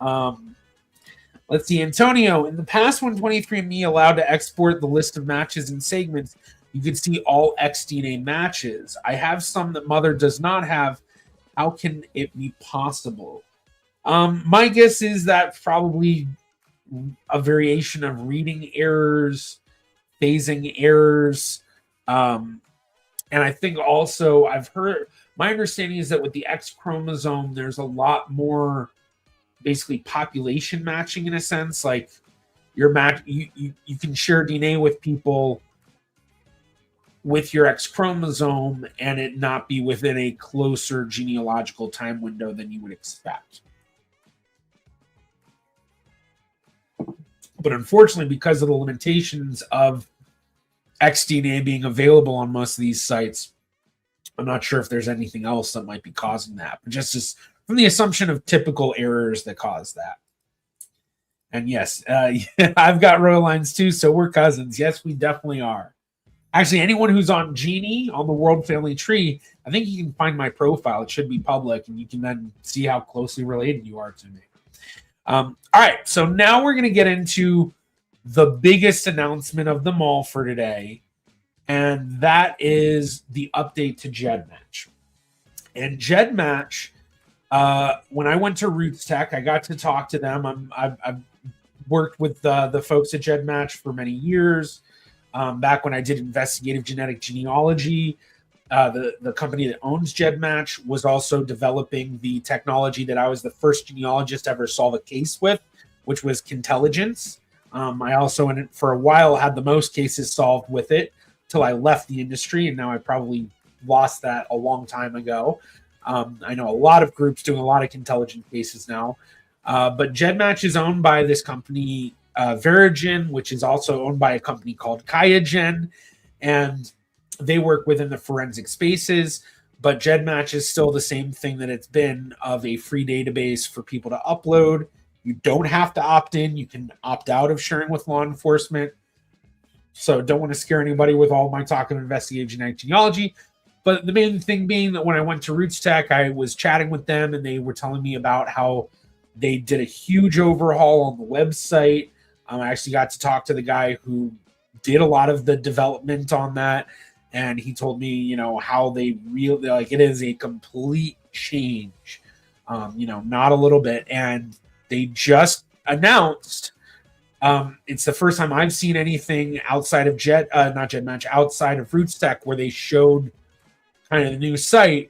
Let's see. Antonio, in the past, when 23andMe allowed to export the list of matches and segments, you could see all XDNA matches. I have some that Mother does not have. How can it be possible? My guess is that probably a variation of reading errors, phasing errors. And I think also I've heard, my understanding is that with the X chromosome, there's a lot more basically population matching in a sense. Like your match, you can share DNA with people with your X chromosome and it not be within a closer genealogical time window than you would expect. But unfortunately, because of the limitations of XDNA being available on most of these sites, I'm not sure if there's anything else that might be causing that. But just as from the assumption of typical errors that cause that. And yes, I've got royal lines too, so we're cousins. Yes, we definitely are. Actually, anyone who's on Genie, on the World Family Tree, I think you can find my profile. It should be public, and you can then see how closely related you are to me. All right, so now we're going to get into the biggest announcement of them all for today, and that is the update to GEDmatch. And GEDmatch, when I went to Roots Tech, I got to talk to them. I've worked with the folks at GEDmatch for many years. Back when I did investigative genetic genealogy, the company that owns GEDmatch was also developing the technology that I was the first genealogist to ever solve a case with, which was Kintelligence. I also, for a while, had the most cases solved with it till I left the industry, and now I probably lost that a long time ago. I know a lot of groups doing a lot of Kintelligence cases now, but GEDmatch is owned by this company, Verigen, which is also owned by a company called QIAGen, and they work within the forensic spaces, but GEDmatch is still the same thing that it's been, of a free database for people to upload. You don't have to opt in. You can opt out of sharing with law enforcement. So don't want to scare anybody with all my talk of investigative genetic genealogy. But the main thing being that when I went to Roots Tech, I was chatting with them, and they were telling me about how they did a huge overhaul on the website. I actually got to talk to the guy who did a lot of the development on that, and he told me, how they really, like, it is a complete change, not a little bit. And they just announced, it's the first time I've seen anything outside of GEDmatch, outside of Roots Tech, where they showed kind of the new site.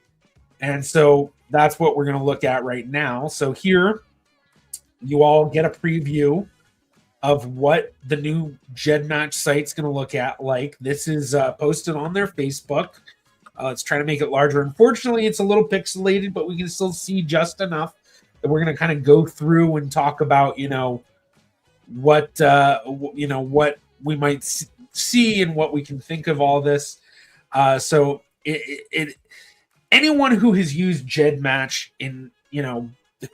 And so that's what we're going to look at right now. So here, you all get a preview of what the new GEDmatch site's going to look at like. This is posted on their Facebook. Let's try to make it larger. Unfortunately, it's a little pixelated, but we can still see just enough that we're going to kind of go through and talk about, what what we might see and what we can think of all this. So anyone who has used GEDmatch in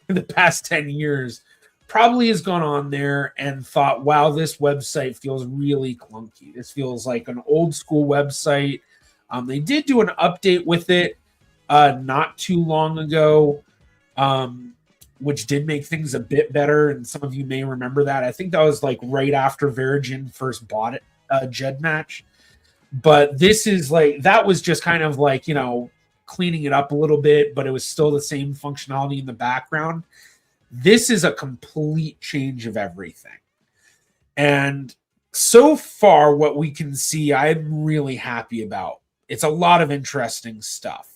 the past 10 years probably has gone on there and thought, wow, this website feels really clunky. This feels like an old school website. They did do an update with it not too long ago, which did make things a bit better. And some of you may remember that. I think that was like right after Verigen first bought it, GEDmatch. But this is like, that was just kind of like, cleaning it up a little bit, but it was still the same functionality in the background. This is a complete change of everything. And so far, what we can see, I'm really happy about. It's a lot of interesting stuff.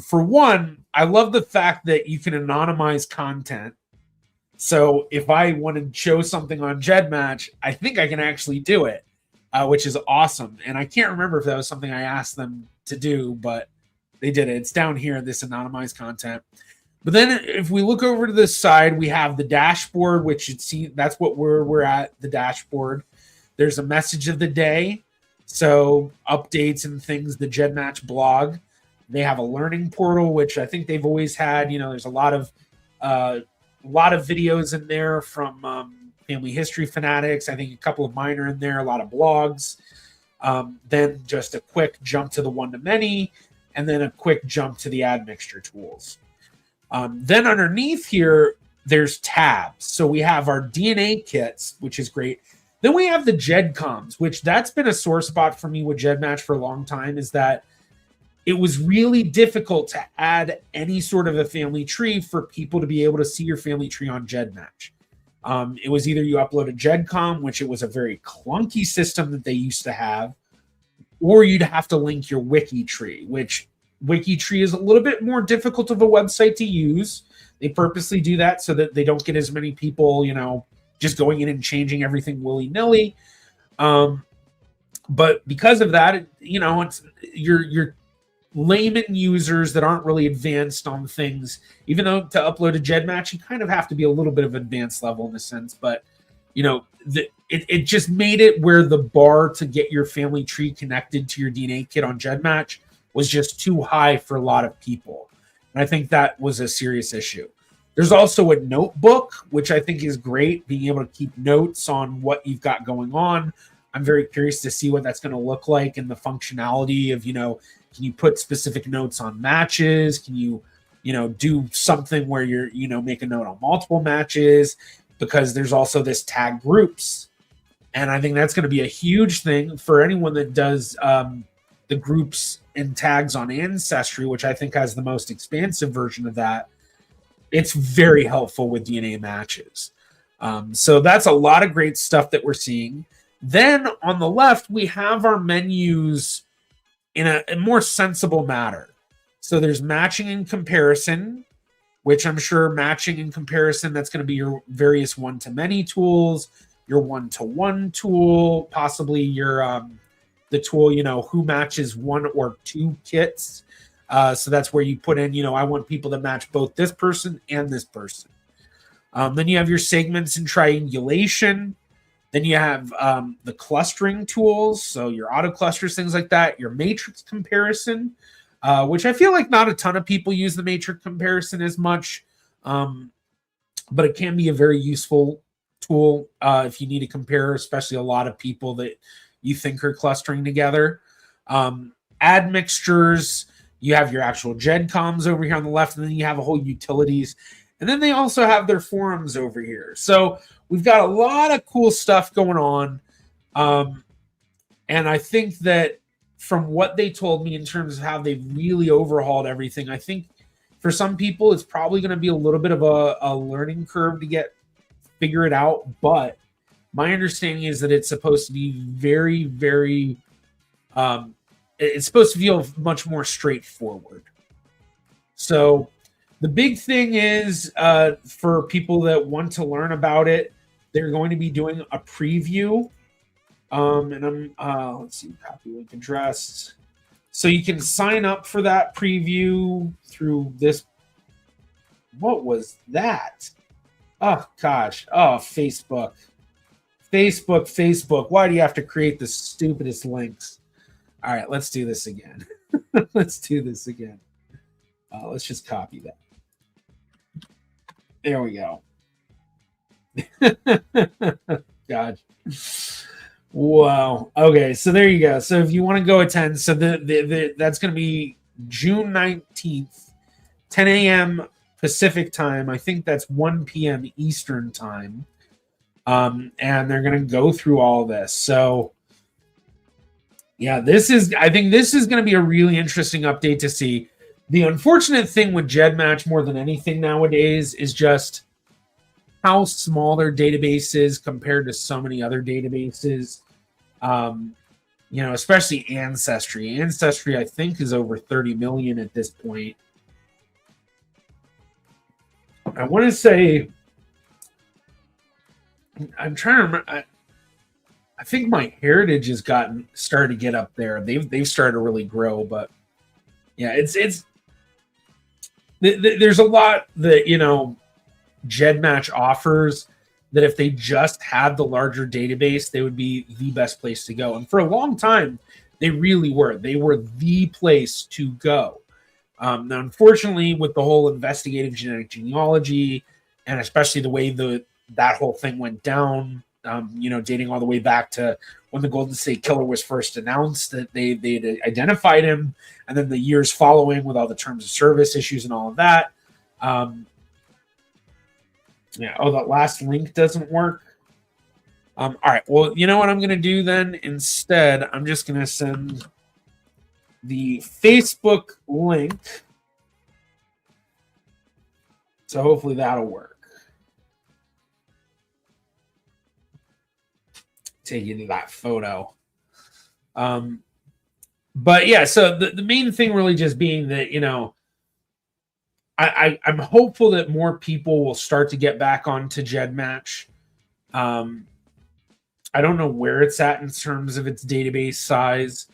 For one, I love the fact that you can anonymize content. So if I want to show something on GEDmatch, I think I can actually do it, which is awesome. And I can't remember if that was something I asked them to do, but they did it. It's down here, this anonymized content. But then if we look over to this side, we have the dashboard, which that's what we're at, the dashboard. There's a message of the day. So updates and things, the GEDmatch blog. They have a learning portal, which I think they've always had. There's a lot of videos in there from family history fanatics. I think a couple of mine are in there, a lot of blogs. Then just a quick jump to the one-to-many, and then a quick jump to the admixture tools. Then underneath here, there's tabs. So we have our DNA kits, which is great. Then we have the GEDcoms, which that's been a sore spot for me with GEDmatch for a long time, is that it was really difficult to add any sort of a family tree for people to be able to see your family tree on GEDmatch. It was either you upload a GEDcom, which it was a very clunky system that they used to have, or you'd have to link your wiki tree, which wiki tree is a little bit more difficult of a website to use. They purposely do that so that they don't get as many people, just going in and changing everything willy-nilly. But because of that, it's your layman users that aren't really advanced on things. Even though to upload a GEDmatch, you kind of have to be a little bit of advanced level in a sense, but it just made it where the bar to get your family tree connected to your DNA kit on GEDmatch was just too high for a lot of people. And I think that was a serious issue. There's also a notebook, which I think is great, being able to keep notes on what you've got going on. I'm very curious to see what that's going to look like and the functionality of, can you put specific notes on matches? Can you, do something where you're, make a note on multiple matches? Because there's also this tag groups. And I think that's going to be a huge thing for anyone that does the groups and tags on Ancestry, which I think has the most expansive version of that. It's very helpful with DNA matches. So that's a lot of great stuff that we're seeing. Then on the left, we have our menus in a more sensible manner. So there's matching and comparison, which I'm sure matching and comparison, that's going to be your various one-to-many tools, your one-to-one tool, possibly your the tool, who matches one or two kits. So that's where you put in, I want people to match both this person and this person. Then you have your segments and triangulation. Then you have the clustering tools, so your auto clusters, things like that. Your matrix comparison, which I feel like not a ton of people use the matrix comparison as much, but it can be a very useful tool if you need to compare, especially a lot of people that you think are clustering together. Admixtures, you have your actual GEDcoms over here on the left, and then you have a whole utilities. And then they also have their forums over here. So we've got a lot of cool stuff going on. And I think that from what they told me in terms of how they've really overhauled everything, I think for some people, it's probably going to be a little bit of a learning curve to figure it out. But my understanding is that it's supposed to be very, very, it's supposed to feel much more straightforward. So the big thing is for people that want to learn about it, they're going to be doing a preview. And I'm, let's see, copy link address. So you can sign up for that preview through this What was that? Oh gosh. Oh, Facebook. Why do you have to create the stupidest links? All right, let's do this again. Let's do this again. Let's just copy that. There we go. God. Wow. Okay, so there you go. So if you want to go attend, so that's going to be June 19th, 10 a.m. Pacific time. I think that's 1 p.m. Eastern time. And they're going to go through all this. So yeah, I think this is going to be a really interesting update to see. The unfortunate thing with GEDmatch more than anything nowadays is just how small their database is compared to so many other databases. Especially Ancestry. Ancestry, I think, is over 30 million at this point. I want to say, I'm trying to remember. I think my heritage has started to get up there. They've started to really grow, but yeah, it's there's a lot that GEDmatch offers that if they just had the larger database, they would be the best place to go. And for a long time, they really were. They were the place to go. Now, unfortunately, with the whole investigative genetic genealogy, and especially the way that whole thing went down, dating all the way back to when the Golden State Killer was first announced, that they identified him, and then the years following with all the terms of service issues and all of that. That last link doesn't work. All right. Well, you know what I'm going to do then? Instead, I'm just going to send the Facebook link. So hopefully that'll work. Take you to that photo. But yeah, so the main thing really just being that, I'm hopeful that more people will start to get back onto GEDmatch. I don't know where it's at in terms of its database size,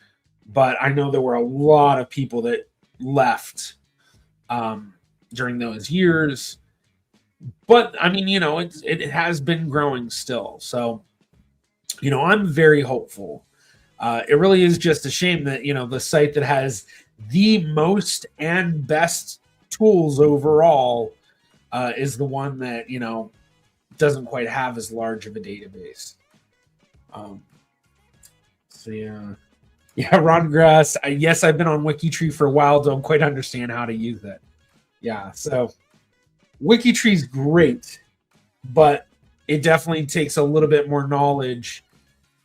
but I know there were a lot of people that left during those years. But I mean, it has been growing still. So, I'm very hopeful. It really is just a shame that, the site that has the most and best tools overall is the one that doesn't quite have as large of a database. So yeah, Ron Grass. Yes, I've been on WikiTree for a while. Don't quite understand how to use it. Yeah, so WikiTree's great, but it definitely takes a little bit more knowledge.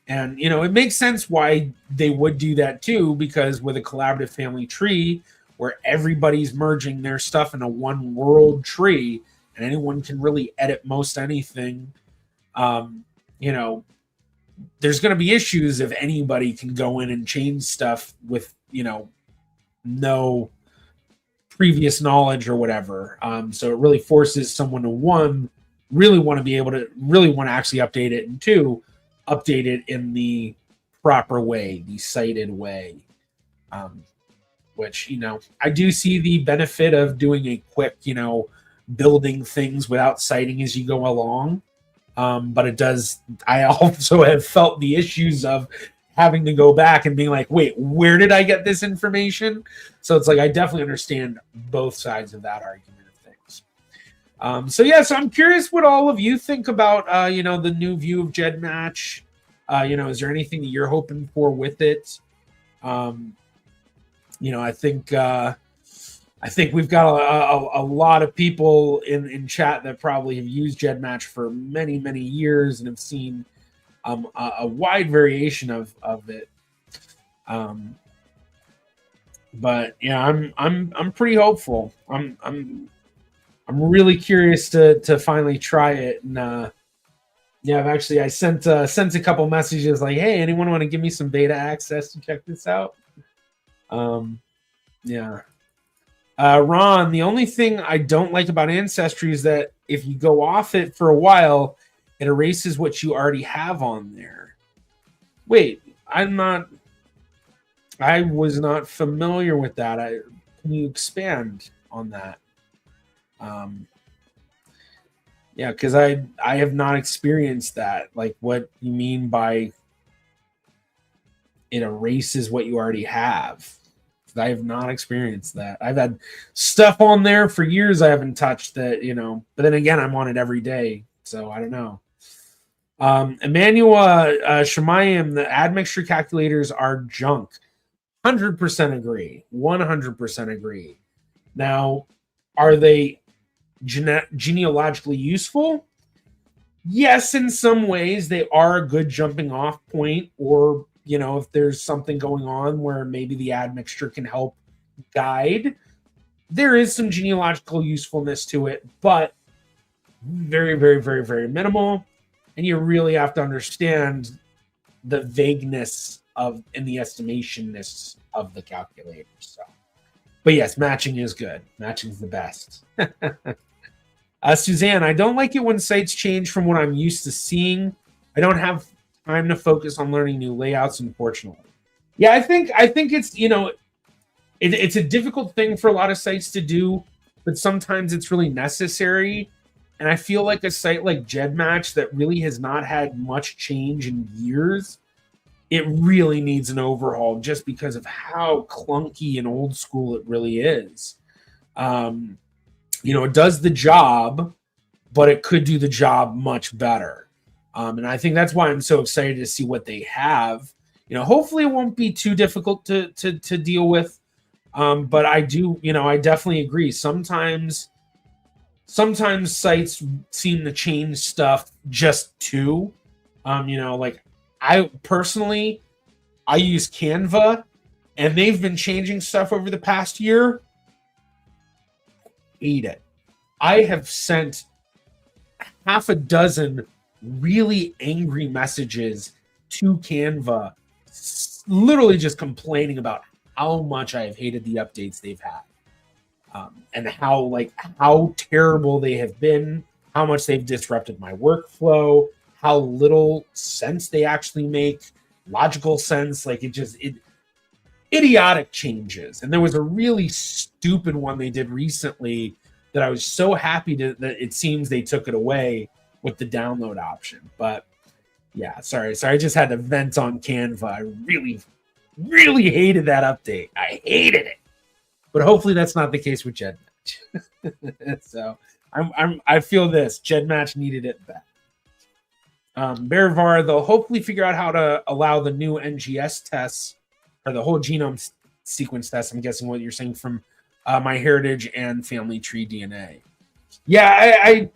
And it makes sense why they would do that too, because with a collaborative family tree, where everybody's merging their stuff in a one world tree and anyone can really edit most anything, there's going to be issues if anybody can go in and change stuff with, no previous knowledge or whatever. So it really forces someone to really want to actually update it, and two, update it in the proper way, the cited way. Which, I do see the benefit of doing a quick, building things without citing as you go along. But I also have felt the issues of having to go back and being like, wait, where did I get this information? So it's like, I definitely understand both sides of that argument of things. So I'm curious what all of you think about, the new view of GEDmatch. Is there anything that you're hoping for with it? I think we've got a lot of people in chat that probably have used GEDmatch for many, many years and have seen a wide variation of it. But yeah, I'm pretty hopeful. I'm really curious to finally try it. And I sent a couple messages like, hey, anyone want to give me some beta access to check this out? Ron, the only thing I don't like about Ancestry is that if you go off it for a while, it erases what you already have on there. Wait, I was not familiar with that. Can you expand on that? Um, yeah, because I have not experienced that. Like what you mean by it erases what you already have. I have not experienced that. I've had stuff on there for years I haven't touched that, but then again, I'm on it every day. So I don't know. Emmanuel Shemayim, the admixture calculators are junk. 100% agree. 100% agree. Now, are they genealogically useful? Yes, in some ways, they are a good jumping off point, or if there's something going on where maybe the admixture can help guide, there is some genealogical usefulness to it, but very, very, very, very minimal. And you really have to understand the vagueness of and the estimationness of the calculator. So, but yes, matching is good. Matching is the best. Suzanne, I don't like it when sites change from what I'm used to seeing. I don't have time to focus on learning new layouts, unfortunately. Yeah, I think it's it's a difficult thing for a lot of sites to do, but sometimes it's really necessary. And I feel like a site like GEDmatch that really has not had much change in years, it really needs an overhaul just because of how clunky and old school it really is. It does the job, but it could do the job much better. And I think that's why I'm so excited to see what they have. Hopefully it won't be too difficult to deal with. But I do, I definitely agree. Sometimes sites seem to change stuff just to, like I personally, I use Canva, and they've been changing stuff over the past year. Hate it. I have sent half a dozen really angry messages to Canva, literally just complaining about how much I have hated the updates they've had, and how terrible they have been, how much they've disrupted my workflow, how little sense they actually make, logical sense. Like it idiotic changes. And there was a really stupid one they did recently that I was so happy that it seems they took it away with the download option. But yeah, sorry. I just had to vent on Canva. I really, really hated that update. I hated it. But hopefully that's not the case with GEDmatch. So I feel this. GEDmatch needed it back. Bearvar, they'll hopefully figure out how to allow the new NGS tests, or the whole genome sequence test. I'm guessing what you're saying from MyHeritage and Family Tree DNA. Yeah,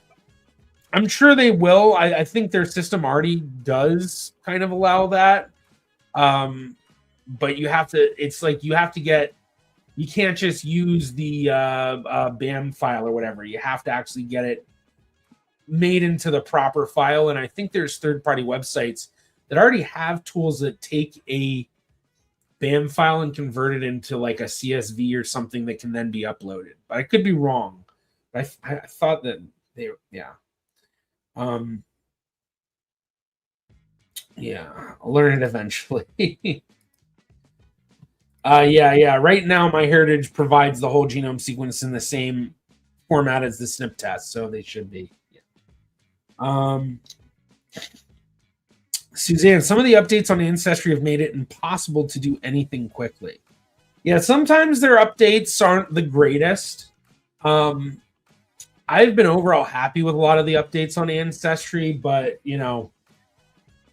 I'm sure they will. I think their system already does kind of allow that. But you have to. It's like you have to get. You can't just use the BAM file or whatever. You have to actually get it made into the proper file. And I think there's third-party websites that already have tools that take a BAM file and convert it into like a CSV or something that can then be uploaded. But I could be wrong. I thought that they, yeah. Yeah, I'll learn it eventually. Yeah. Right now, MyHeritage provides the whole genome sequence in the same format as the SNP test, so they should be. Yeah. Suzanne, some of the updates on Ancestry have made it impossible to do anything quickly. Yeah, sometimes their updates aren't the greatest. I've been overall happy with a lot of the updates on Ancestry, but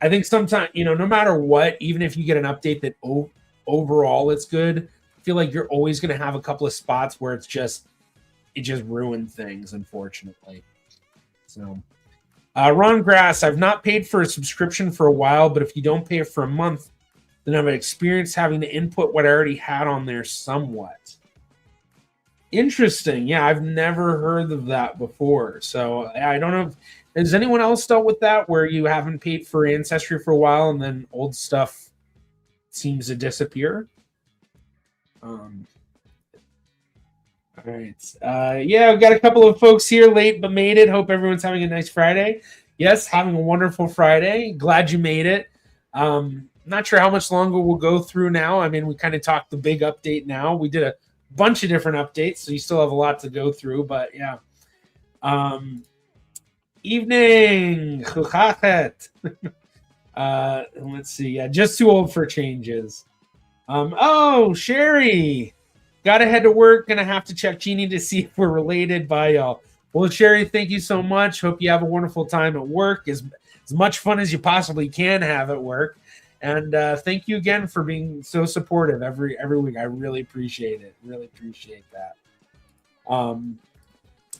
I think sometimes no matter what, even if you get an update that overall it's good, I feel like you're always going to have a couple of spots where it just ruined things, unfortunately. So. Ron Grass, I've not paid for a subscription for a while, but if you don't pay it for a month, then I've experienced having to input what I already had on there somewhat. Interesting. Yeah, I've never heard of that before. So I don't know. Has anyone else dealt with that where you haven't paid for Ancestry for a while and then old stuff seems to disappear? All right. Yeah, I've got a couple of folks here late but made it. Hope everyone's having a nice Friday. Yes, having a wonderful Friday. Glad you made it. Not sure how much longer we'll go through now. I mean, we kind of talked the big update now. We did a bunch of different updates, so you still have a lot to go through. But yeah, Evening. Let's see. Yeah, just too old for changes. Oh, Sherry. Gotta head to work. Gonna have to check Jeannie to see if we're related. Bye, y'all. Well, Sherry, thank you so much. Hope you have a wonderful time at work. As much fun as you possibly can have at work. And thank you again for being so supportive every week. I really appreciate it. Really appreciate that.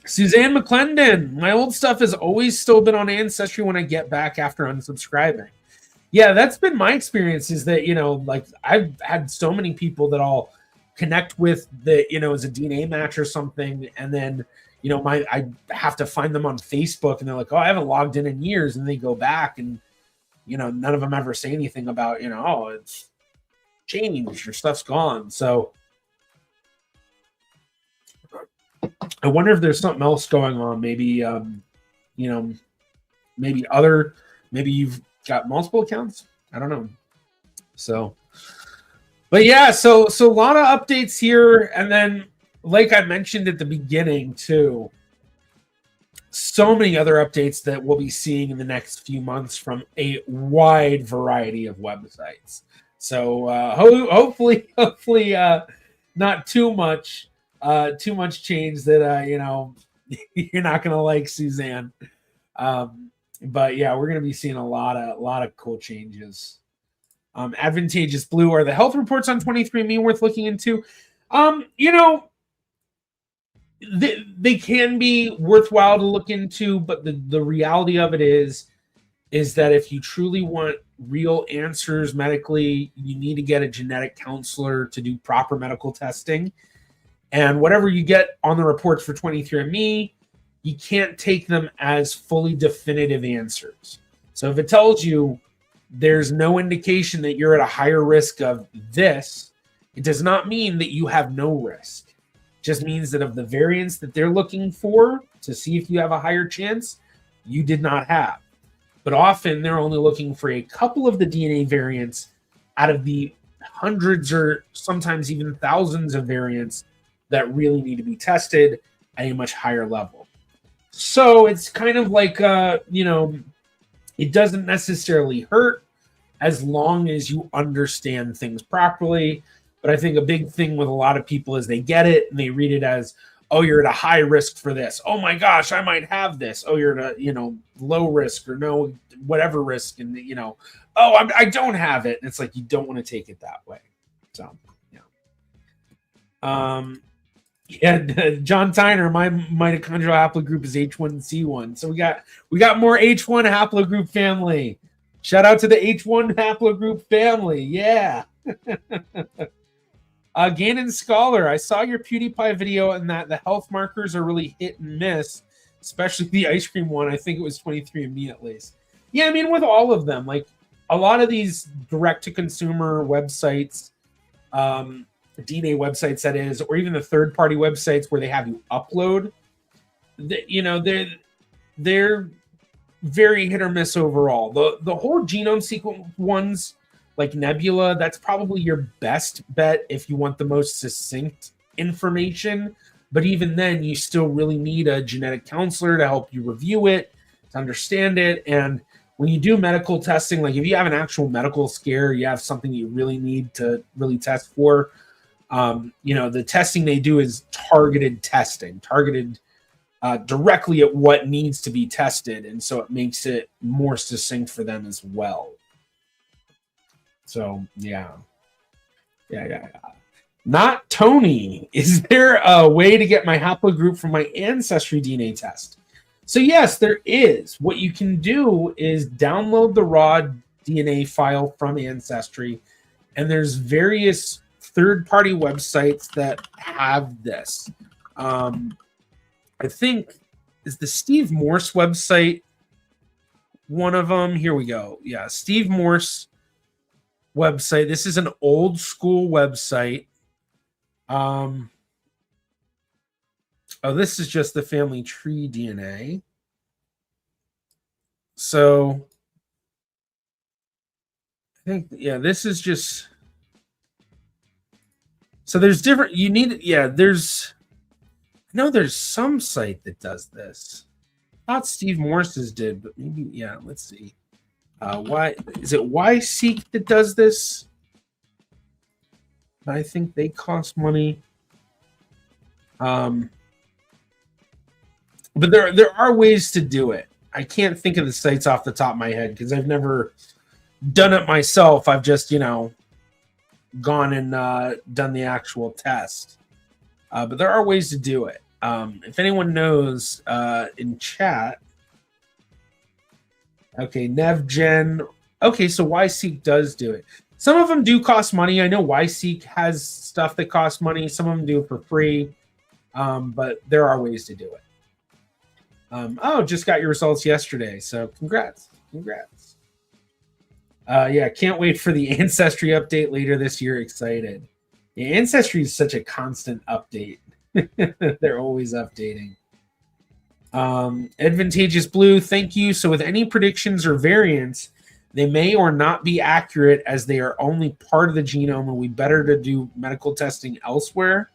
Suzanne McClendon. My old stuff has always still been on Ancestry when I get back after unsubscribing. Yeah, that's been my experience. Is that like I've had so many people that I'll connect with that as a DNA match or something, and then I have to find them on Facebook, and they're like, "Oh, I haven't logged in years," and they go back, and none of them ever say anything about oh, it's changed, your stuff's gone. So I wonder if there's something else going on. Maybe maybe you've got multiple accounts. I don't know. So, but yeah, so a lot of updates here, and then like I mentioned at the beginning too, so many other updates that we'll be seeing in the next few months from a wide variety of websites. So hopefully not too much change that you're not gonna like, Suzanne. But yeah, we're gonna be seeing a lot of cool changes. Advantageous Blue, are the health reports on 23andMe worth looking into? They can be worthwhile to look into, but the reality of it is that if you truly want real answers medically, you need to get a genetic counselor to do proper medical testing. And whatever you get on the reports for 23andMe, you can't take them as fully definitive answers. So if it tells you there's no indication that you're at a higher risk of this, it does not mean that you have no risk. It just means that of the variants that they're looking for to see if you have a higher chance, you did not have. But often they're only looking for a couple of the DNA variants out of the hundreds or sometimes even thousands of variants that really need to be tested at a much higher level. So it's kind of like, it doesn't necessarily hurt as long as you understand things properly. But I think a big thing with a lot of people is they get it and they read it as, oh, you're at a high risk for this. Oh my gosh, I might have this. Oh, you're at a, low risk or no, whatever risk. And, oh, I don't have it. And it's like, you don't want to take it that way. So, yeah. Yeah, John Tyner, my mitochondrial haplogroup is H1C1. So we got more H1 haplogroup family. Shout out to the H1 haplogroup family. Yeah. Gannon Scholar, I saw your PewDiePie video and that the health markers are really hit and miss, especially the ice cream one. I think it was 23andMe at least. Yeah, I mean, with all of them, like a lot of these direct-to-consumer websites, DNA websites that is, or even the third-party websites where they have you upload, they're very hit or miss overall. The whole genome sequence ones, like Nebula, that's probably your best bet if you want the most succinct information. But even then, you still really need a genetic counselor to help you review it, to understand it. And when you do medical testing, like if you have an actual medical scare, you have something you really need to really test for, the testing they do is targeted testing, targeted directly at what needs to be tested. And so it makes it more succinct for them as well. So, yeah. Not Tony. Is there a way to get my haplogroup from my Ancestry DNA test? So, yes, there is. What you can do is download the raw DNA file from Ancestry, and there's various third-party websites that have this. I think, is the Steve Morse website one of them? Here we go. Yeah, Steve Morse website. This is an old school website. Oh, this is just the family tree DNA. So I think, yeah, this is just, so there's different, you need, yeah, there's know there's some site that does this. I thought Steve Morse's did, but maybe, yeah, let's see. Why is it YSeek that does this? I think they cost money. But there are ways to do it. I can't think of the sites off the top of my head because I've never done it myself. I've just, gone and done the actual test. But there are ways to do it. If anyone knows in chat, okay, NevGen. Okay, so YSeek does do it. Some of them do cost money. I know YSeek has stuff that costs money. Some of them do it for free, but there are ways to do it. Just got your results yesterday, so congrats. Yeah, can't wait for the Ancestry update later this year. Excited. Yeah, Ancestry is such a constant update. They're always updating. Advantageous Blue, thank you. So with any predictions or variants, they may or not be accurate as they are only part of the genome, and we better to do medical testing elsewhere.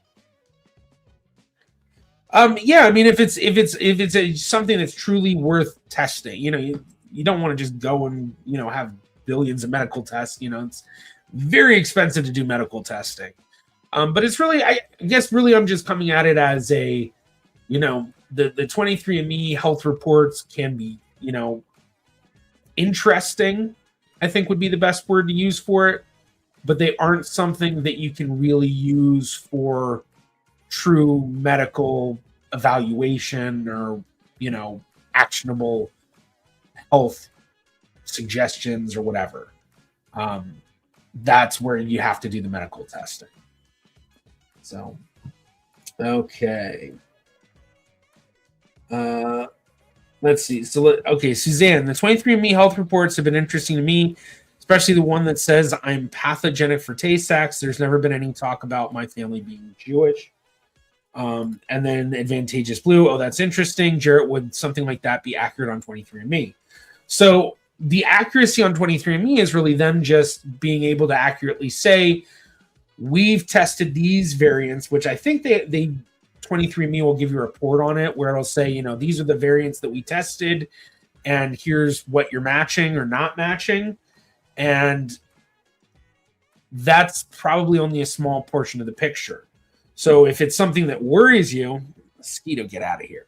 Yeah, I mean, if it's something that's truly worth testing, you don't want to just go and have billions of medical tests. It's very expensive to do medical testing. But it's really, I guess, really, I'm just coming at it as a, the 23andMe health reports can be, interesting, I think would be the best word to use for it, but they aren't something that you can really use for true medical evaluation or, actionable health suggestions or whatever. That's where you have to do the medical testing. So, okay. Let's see. Okay, Suzanne, the 23andMe health reports have been interesting to me, especially the one that says I'm pathogenic for Tay-Sachs. There's never been any talk about my family being Jewish. And then Advantageous Blue. Oh, that's interesting. Jarrett, would something like that be accurate on 23andMe? So the accuracy on 23andMe is really them just being able to accurately say, we've tested these variants, which I think they 23andMe will give you a report on it where it'll say, these are the variants that we tested, and here's what you're matching or not matching. And that's probably only a small portion of the picture. So if it's something that worries you, mosquito, get out of here.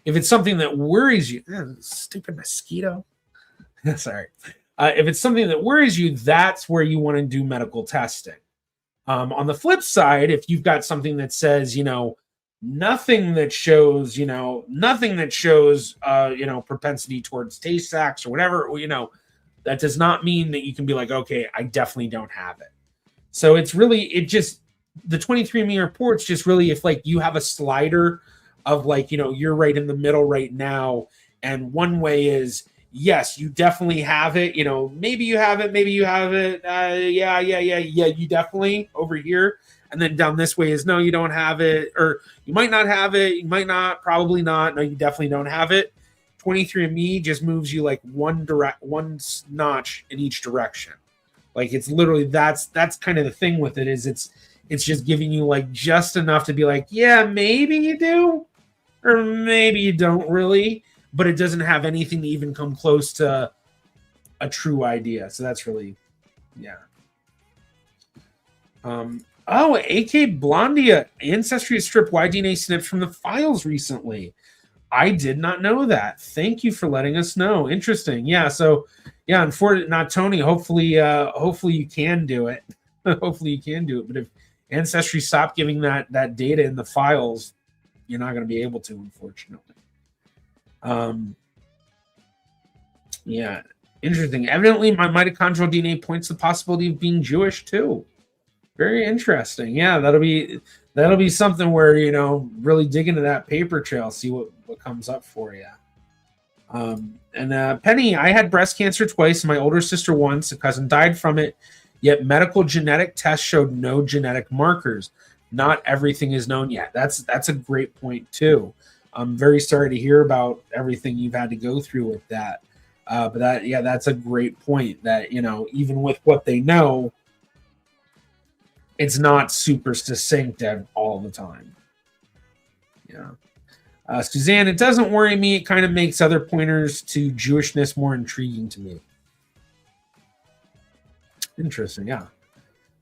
If it's something that worries you, stupid mosquito. Sorry. If it's something that worries you, that's where you want to do medical testing. On the flip side, if you've got something that says, nothing that shows propensity towards Tay-Sachs or whatever, that does not mean that you can be like, okay, I definitely don't have it. So the 23andMe reports just really, if like you have a slider of like, you're right in the middle right now, and one way is, yes, you definitely have it. Maybe you have it. Yeah, you definitely over here. And then down this way is, no, you don't have it. Or you might not have it. You might not, probably not. No, you definitely don't have it. 23andMe just moves you like one notch in each direction. Like it's literally, that's kind of the thing with it, is it's just giving you like just enough to be like, yeah, maybe you do, or maybe you don't really. But it doesn't have anything to even come close to a true idea. So that's really, yeah. AK Blondia, Ancestry has stripped Y-DNA snips from the files recently. I did not know that. Thank you for letting us know. Interesting. Yeah. So, yeah. Unfortunately, not Tony. Hopefully you can do it. Hopefully you can do it. But if Ancestry stopped giving that data in the files, you're not going to be able to, unfortunately. Yeah, interesting. Evidently, my mitochondrial DNA points to the possibility of being Jewish too. Very interesting. Yeah, that'll be something where really dig into that paper trail, see what comes up for you. And Penny, I had breast cancer twice. My older sister once. A cousin died from it. Yet medical genetic tests showed no genetic markers. Not everything is known yet. That's a great point too. I'm very sorry to hear about everything you've had to go through with that. But that's a great point, that, even with what they know, it's not super succinct all the time. Yeah. Suzanne, it doesn't worry me. It kind of makes other pointers to Jewishness more intriguing to me. Interesting, yeah.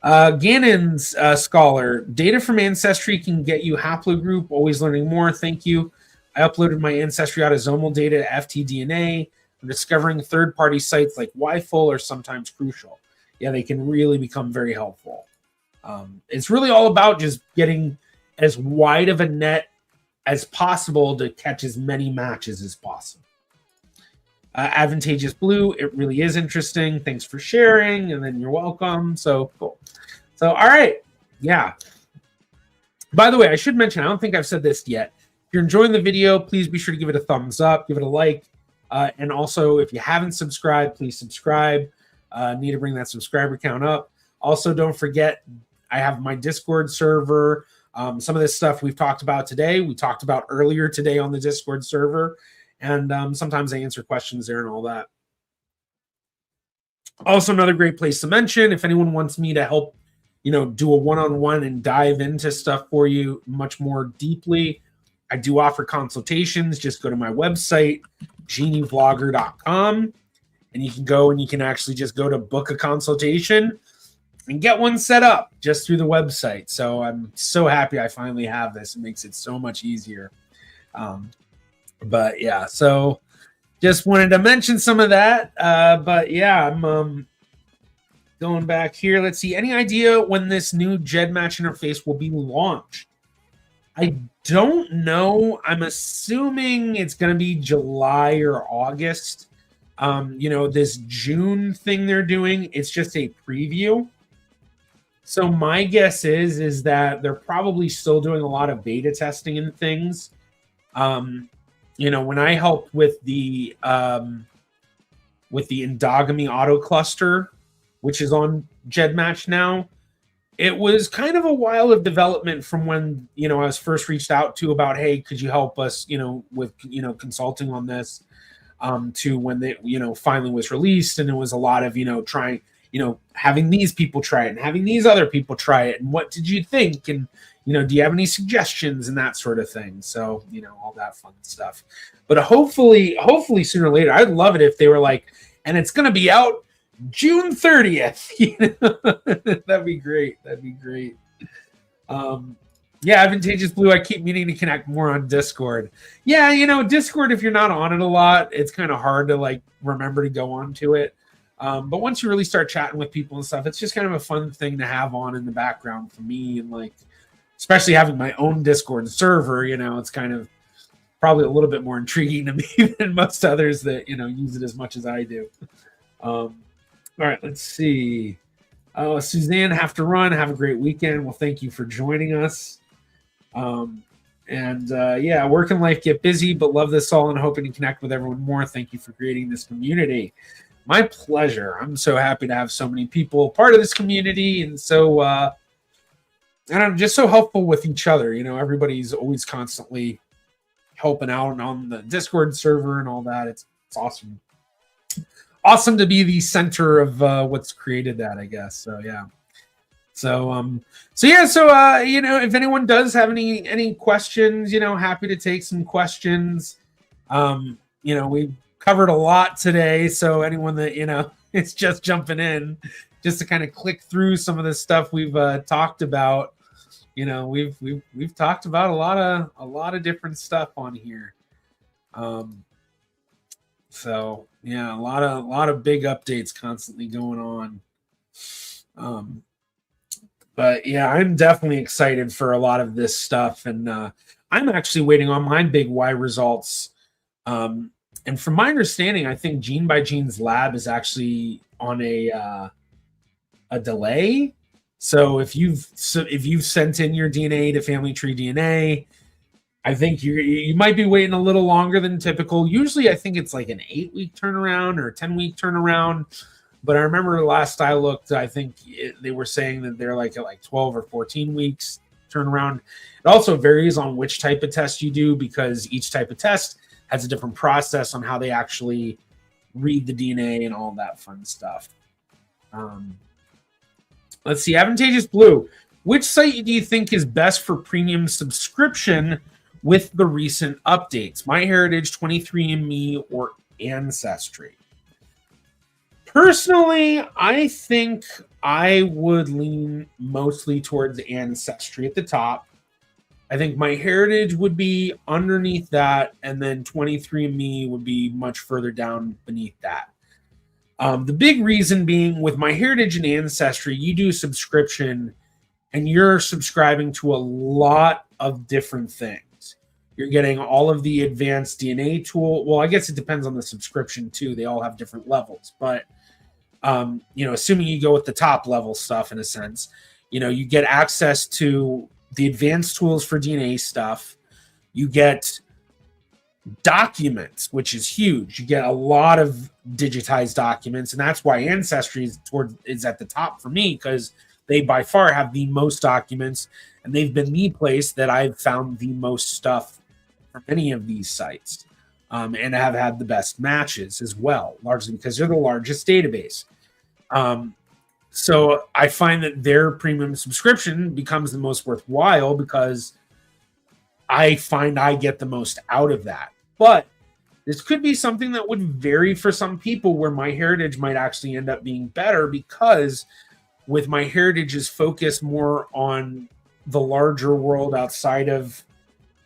Gannon's scholar, data from Ancestry can get you haplogroup. Always learning more. Thank you. I uploaded my Ancestry autosomal data to FTDNA. I'm discovering third-party sites like YFull are sometimes crucial. Yeah, they can really become very helpful. It's really all about just getting as wide of a net as possible to catch as many matches as possible. Advantageous Blue, it really is interesting. Thanks for sharing, and then you're welcome. So cool. So, all right. Yeah. By the way, I should mention, I don't think I've said this yet. If you're enjoying the video, please be sure to give it a thumbs up, give it a like. And also, if you haven't subscribed, please subscribe. Need to bring that subscriber count up. Also, don't forget, I have my Discord server. Some of this stuff we've talked about today, we talked about earlier today on the Discord server. And sometimes I answer questions there and all that. Also, another great place to mention, if anyone wants me to help, do a one-on-one and dive into stuff for you much more deeply, I do offer consultations. Just go to my website, genievlogger.com, and you can go and you can actually just go to book a consultation and get one set up just through the website. So I'm so happy I finally have this. It makes it so much easier. But yeah, so just wanted to mention some of that. But yeah, I'm going back here. Let's see. Any idea when this new GEDmatch interface will be launched? I don't know. I'm assuming it's going to be July or August. This June thing they're doing, it's just a preview. So my guess is that they're probably still doing a lot of beta testing and things. When I helped with the endogamy auto cluster, which is on GEDmatch now, it was kind of a while of development from when I was first reached out to about, hey, could you help us with consulting on this, to when they finally was released, and it was a lot of trying, having these people try it and having these other people try it, and what did you think, and do you have any suggestions and that sort of thing? So, all that fun stuff. But hopefully sooner or later, I'd love it if they were like, and it's going to be out June 30th. That'd be great. That'd be great. Yeah, Advantageous Blue, I keep meaning to connect more on Discord. Yeah, Discord, if you're not on it a lot, it's kind of hard to remember to go onto it. But once you really start chatting with people and stuff, it's just kind of a fun thing to have on in the background for me, and especially having my own Discord server, it's kind of probably a little bit more intriguing to me than most others that, use it as much as I do. All right, let's see. Suzanne, have to run. Have a great weekend. Well, thank you for joining us. Yeah, work and life get busy, but love this all and hoping to connect with everyone more. Thank you for creating this community. My pleasure. I'm so happy to have so many people part of this community, and so and I'm just so helpful with each other. Everybody's always constantly helping out on the Discord server and all that. It's awesome. Awesome to be the center of what's created that, I guess. So yeah. So if anyone does have any questions, happy to take some questions. We've covered a lot today, so anyone that is just jumping in just to kind of click through some of the stuff we've talked about. We've talked about a lot of different stuff on here. So yeah, a lot of big updates constantly going on. But yeah, I'm definitely excited for a lot of this stuff, and I'm actually waiting on my big Y results. And from my understanding, I think Gene by Gene's lab is actually on a delay. So if you've sent in your DNA to Family Tree DNA, I think you might be waiting a little longer than typical. Usually, I think it's like an 8-week turnaround or a 10-week turnaround. But I remember last I looked, I think they were saying that they're at 12 or 14 weeks turnaround. It also varies on which type of test you do, because each type of test has a different process on how they actually read the DNA and all that fun stuff. Let's see. Advantageous Blue. Which site do you think is best for premium subscription with the recent updates? MyHeritage, 23andMe, or Ancestry? Personally, I think I would lean mostly towards Ancestry at the top. I think MyHeritage would be underneath that, and then 23andMe would be much further down beneath that. The big reason being with MyHeritage and Ancestry, you do subscription and you're subscribing to a lot of different things. You're getting all of the advanced DNA tool. Well, I guess it depends on the subscription too. They all have different levels, but assuming you go with the top level stuff in a sense, you get access to the advanced tools for DNA stuff. You get documents, which is huge. You get a lot of digitized documents, and that's why Ancestry is at the top for me, because they by far have the most documents, and they've been the place that I've found the most stuff from any of these sites, and have had the best matches as well, largely because they're the largest database. So I find that their premium subscription becomes the most worthwhile because I find I get the most out of that. But this could be something that would vary for some people, where MyHeritage might actually end up being better, because with MyHeritage's focus more on the larger world outside of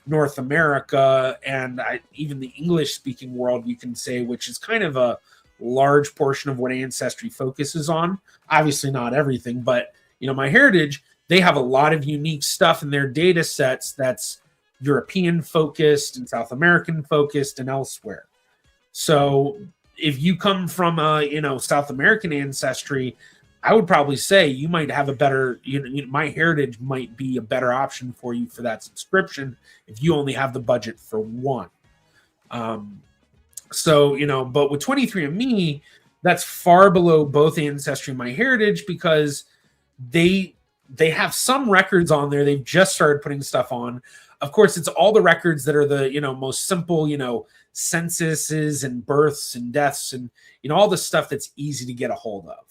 North America and even the English-speaking world, you can say, which is kind of a large portion of what Ancestry focuses on. Obviously not everything, but MyHeritage, they have a lot of unique stuff in their data sets that's European focused and South American focused and elsewhere. So if you come from South American ancestry, I would probably say you might have a better, MyHeritage might be a better option for you for that subscription if you only have the budget for one. But with 23andMe, that's far below both Ancestry and MyHeritage, because they have some records on there. They've just started putting stuff on. Of course, it's all the records that are the, most simple, censuses and births and deaths and, all the stuff that's easy to get a hold of.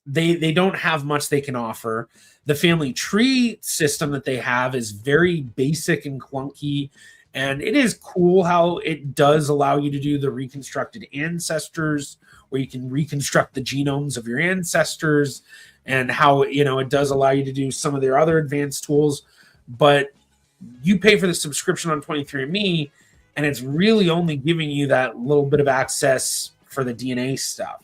They don't have much they can offer. The family tree system that they have is very basic and clunky. And it is cool how it does allow you to do the reconstructed ancestors, where you can reconstruct the genomes of your ancestors, and how, it does allow you to do some of their other advanced tools. But you pay for the subscription on 23andMe, and it's really only giving you that little bit of access for the DNA stuff.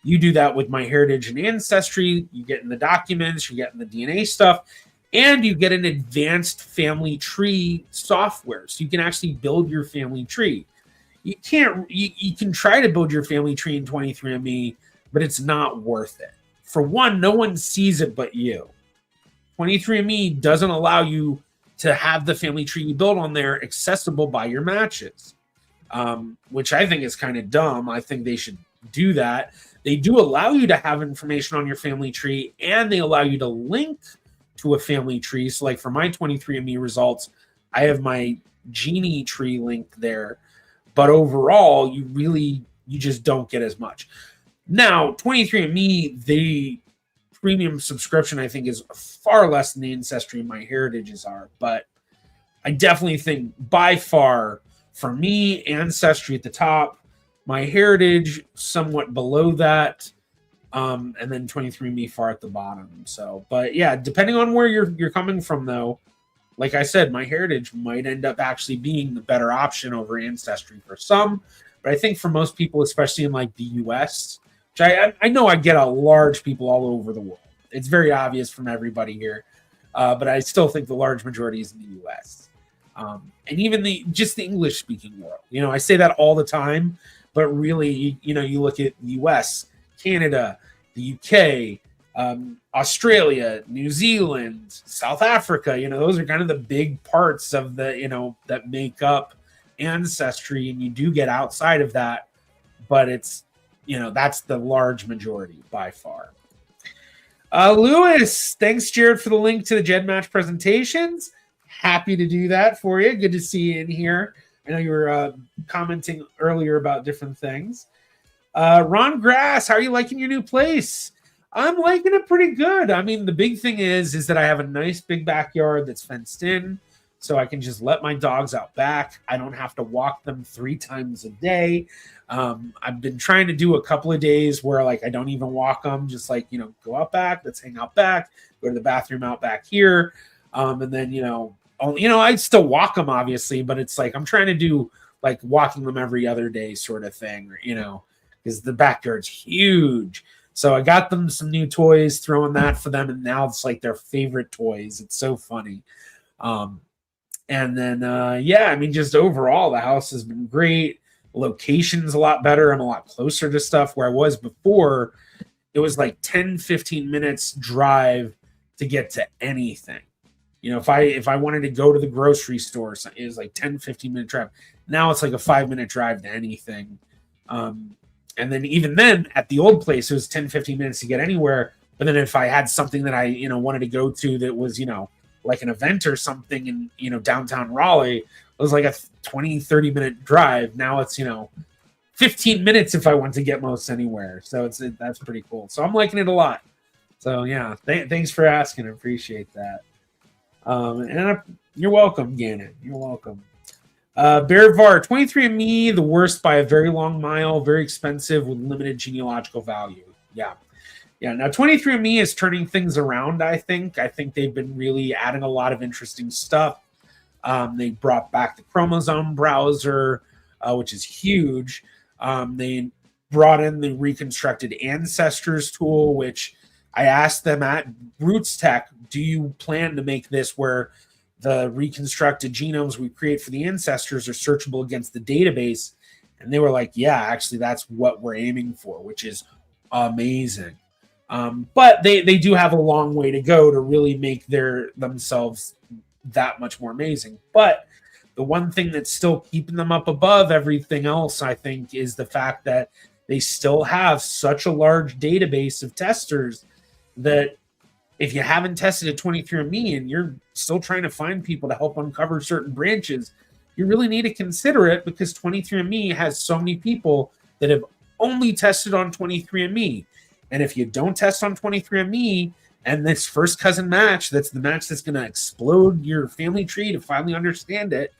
You do that with MyHeritage and Ancestry. You get in the documents, you get in the DNA stuff, and you get an advanced family tree software, so you can actually build your family tree. You can try to build your family tree in 23andMe, but it's not worth it. For one, no one sees it but you. 23andMe doesn't allow you to have the family tree you build on there accessible by your matches, which I think is kind of dumb. I think they should do that. They do allow you to have information on your family tree, and they allow you to link to a family tree. So like for my 23andMe results, I have my genie tree link there, but overall you just don't get as much. Now 23andMe, the premium subscription, I think, is far less than the Ancestry and MyHeritage's are, but I definitely think by far, for me, Ancestry at the top, MyHeritage somewhat below that, and then 23andMe far at the bottom. So, but yeah, depending on where you're coming from, though, like I said, MyHeritage might end up actually being the better option over Ancestry for some. But I think for most people, especially in like the US, which I know I get a large people all over the world. It's very obvious from everybody here, but I still think the large majority is in the US, and even the English speaking world. I say that all the time, but really, you look at the US, Canada, the UK, Australia, New Zealand, South Africa, those are kind of the big parts of the, that make up Ancestry, and you do get outside of that, but it's, that's the large majority by far. Lewis, thanks, Jared, for the link to the GEDmatch presentations. Happy to do that for you. Good to see you in here. I know you were commenting earlier about different things. Ron Grass, how are you liking your new place? I'm liking it pretty good. I mean, the big thing is that I have a nice big backyard that's fenced in, so I can just let my dogs out back. I don't have to walk them 3 times a day. I've been trying to do a couple of days where like I don't even walk them, just like go out back, let's hang out back, go to the bathroom out back here, and then I still walk them obviously, but it's like I'm trying to do like walking them every other day sort of thing, because the backyard's huge. So I got them some new toys, throwing that for them, and now it's like their favorite toys. It's so funny. And then I mean, just overall, the house has been great. Location's a lot better. I'm a lot closer to stuff where I was before. It was like 10, 15 minutes drive to get to anything. If I wanted to go to the grocery store, it was like 10, 15-minute drive. Now it's like a 5-minute drive to anything. And then even then, at the old place, it was 10, 15 minutes to get anywhere. But then if I had something that I, wanted to go to that was, like an event or something in, downtown Raleigh, it was like a 20, 30-minute drive. Now it's, 15 minutes if I want to get most anywhere. So that's pretty cool. So I'm liking it a lot. So yeah, thanks for asking. I appreciate that. You're welcome, Gannon. You're welcome. Bear Var, 23andMe, the worst by a very long mile, very expensive with limited genealogical value. Yeah. Now 23andMe is turning things around. I think they've been really adding a lot of interesting stuff. They brought back the chromosome browser, which is huge. They brought in the reconstructed ancestors tool, which I asked them at Roots Tech, do you plan to make this where the reconstructed genomes we create for the ancestors are searchable against the database? And they were like, yeah, actually, that's what we're aiming for, which is amazing. But they do have a long way to go to really make themselves that much more amazing. But the one thing that's still keeping them up above everything else, I think, is the fact that they still have such a large database of testers that if you haven't tested a 23andMe and you're still trying to find people to help uncover certain branches, you really need to consider it, because 23andMe has so many people that have only tested on 23andMe. And if you don't test on 23andMe and this first cousin match, that's the match that's going to explode your family tree to finally understand it,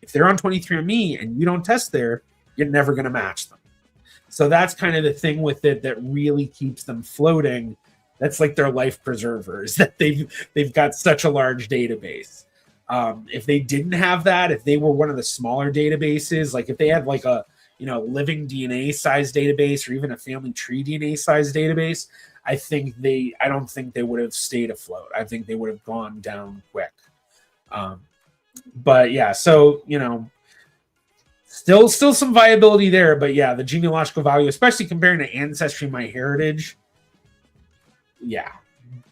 if they're on 23andMe and you don't test there, you're never going to match them. So that's kind of the thing with it that really keeps them floating. That's like their life preservers, that they've got such a large database. If they didn't have that, if they were one of the smaller databases, like if they had like a living DNA size database or even a family tree DNA size database, I don't think they would have stayed afloat. I think they would have gone down quick. But yeah, so still some viability there. But yeah, the genealogical value, especially comparing to Ancestry, MyHeritage, yeah,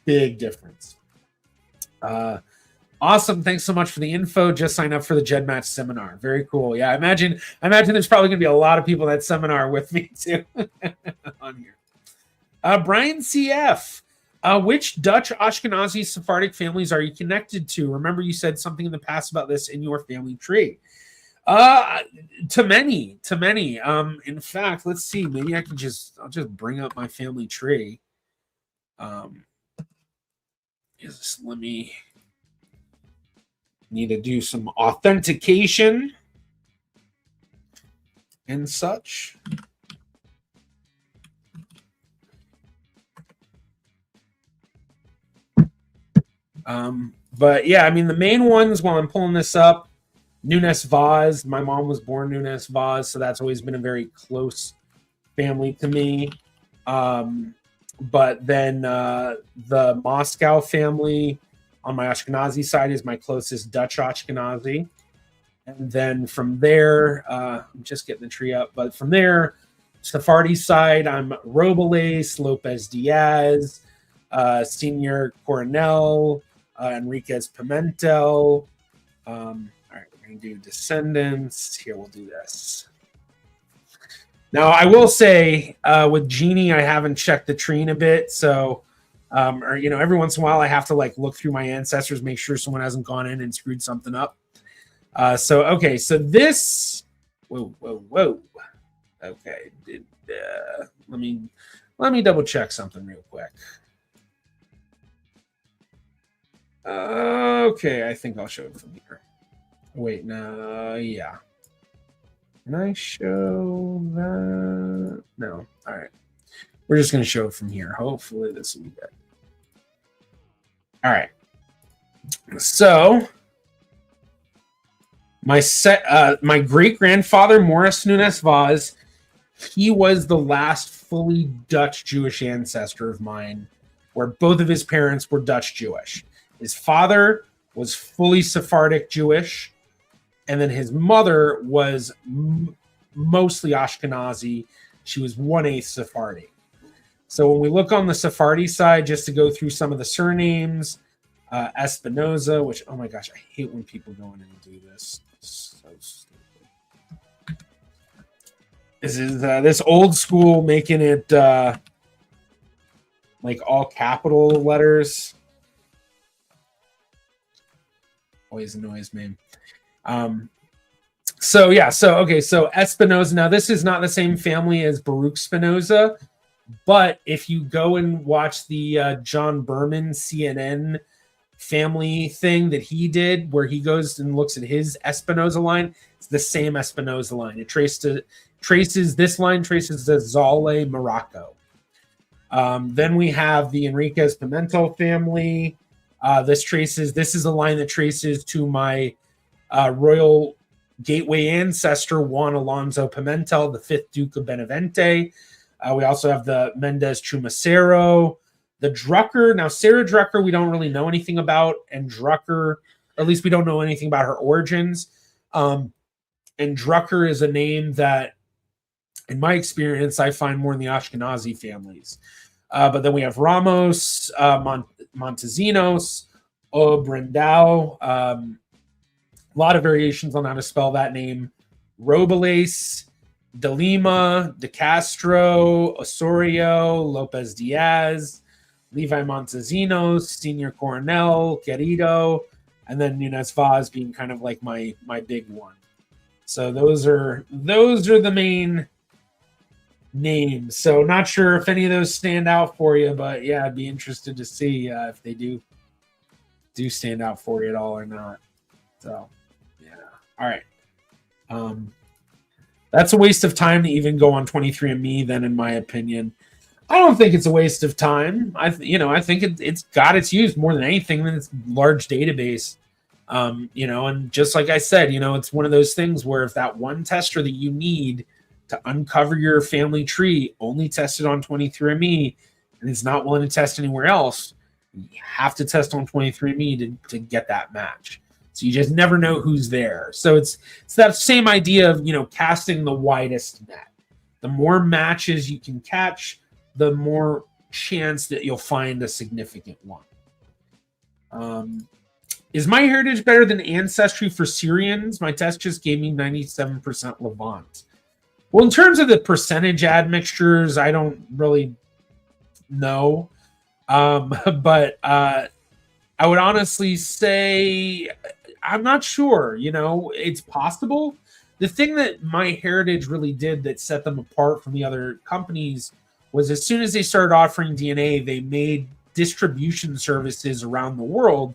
big difference. Awesome. Thanks so much for the info. Just sign up for the GEDmatch seminar. Very cool. Yeah, I imagine there's probably going to be a lot of people at that seminar with me too on here. Brian CF, which Dutch, Ashkenazi, Sephardic families are you connected to? Remember you said something in the past about this in your family tree. To many. In fact, let's see. Maybe I'll just bring up my family tree. Let me need to do some authentication and such. But yeah, I mean, the main ones while I'm pulling this up, Nunes Vaz. My mom was born Nunes Vaz, so that's always been a very close family to me. But then the Moscow family on my Ashkenazi side is my closest Dutch Ashkenazi. And then from there, I'm just getting the tree up, but from there, Sephardi side, I'm Robles, Lopez Diaz, Senior Coronel, Enriquez Pimentel. All right, we're going to do descendants. Here, we'll do this. Now, I will say with Jeannie, I haven't checked the tree in a bit. So, every once in a while, I have to look through my ancestors, make sure someone hasn't gone in and screwed something up. So this, whoa. Okay. Let me Let me double check something real quick. Okay, I think I'll show it from here. Wait, no, yeah. Can I show that? No. All right. We're just going to show it from here. Hopefully this will be good. All right. So my great grandfather Morris Nunes Vaz, he was the last fully Dutch Jewish ancestor of mine, where both of his parents were Dutch Jewish. His father was fully Sephardic Jewish, and then his mother was mostly Ashkenazi. She was 1/8 Sephardi. So when we look on the Sephardi side, just to go through some of the surnames, Espinoza, which, oh my gosh, I hate when people go in and do this. So stupid. This is this old school making it like all capital letters. Always annoys me. So Espinoza. Now this is not the same family as Baruch Spinoza, but if you go and watch the John Berman CNN family thing that he did, where he goes and looks at his Espinoza line, it's the same Espinoza line. It traces this line traces to Zale, Morocco. Then we have the Enriquez Pimentel family. This is a line that traces to my royal gateway ancestor, Juan Alonso Pimentel, the 5th Duke of Benavente. We also have the Mendez Chumacero, the Drucker. Now, Sarah Drucker, we don't really know anything about, and Drucker, or at least we don't know anything about her origins. And Drucker is a name that, in my experience, I find more in the Ashkenazi families. But then we have Ramos, Montesinos, Brendao. A lot of variations on how to spell that name. Robles, De Lima, De Castro, Osorio, Lopez Diaz, Levi Montesinos, Senior Coronel, Querido, and then Nunes Vaz being kind of like my big one. So those are the main names. So not sure if any of those stand out for you, but yeah, I'd be interested to see if they do stand out for you at all or not. So yeah. All right. That's a waste of time to even go on 23andMe then, in my opinion. I don't think it's a waste of time. I think it's got its use more than anything in its large database. And just like I said, it's one of those things where if that one tester that you need to uncover your family tree only tested on 23andMe and is not willing to test anywhere else, you have to test on 23andMe to get that match. So you just never know who's there. So it's that same idea of, casting the widest net. The more matches you can catch, the more chance that you'll find a significant one. Is MyHeritage better than Ancestry for Syrians? My test just gave me 97% Levant. Well, in terms of the percentage admixtures, I don't really know. But I would honestly say I'm not sure. It's possible. The thing that MyHeritage really did that set them apart from the other companies was as soon as they started offering DNA, they made distribution services around the world.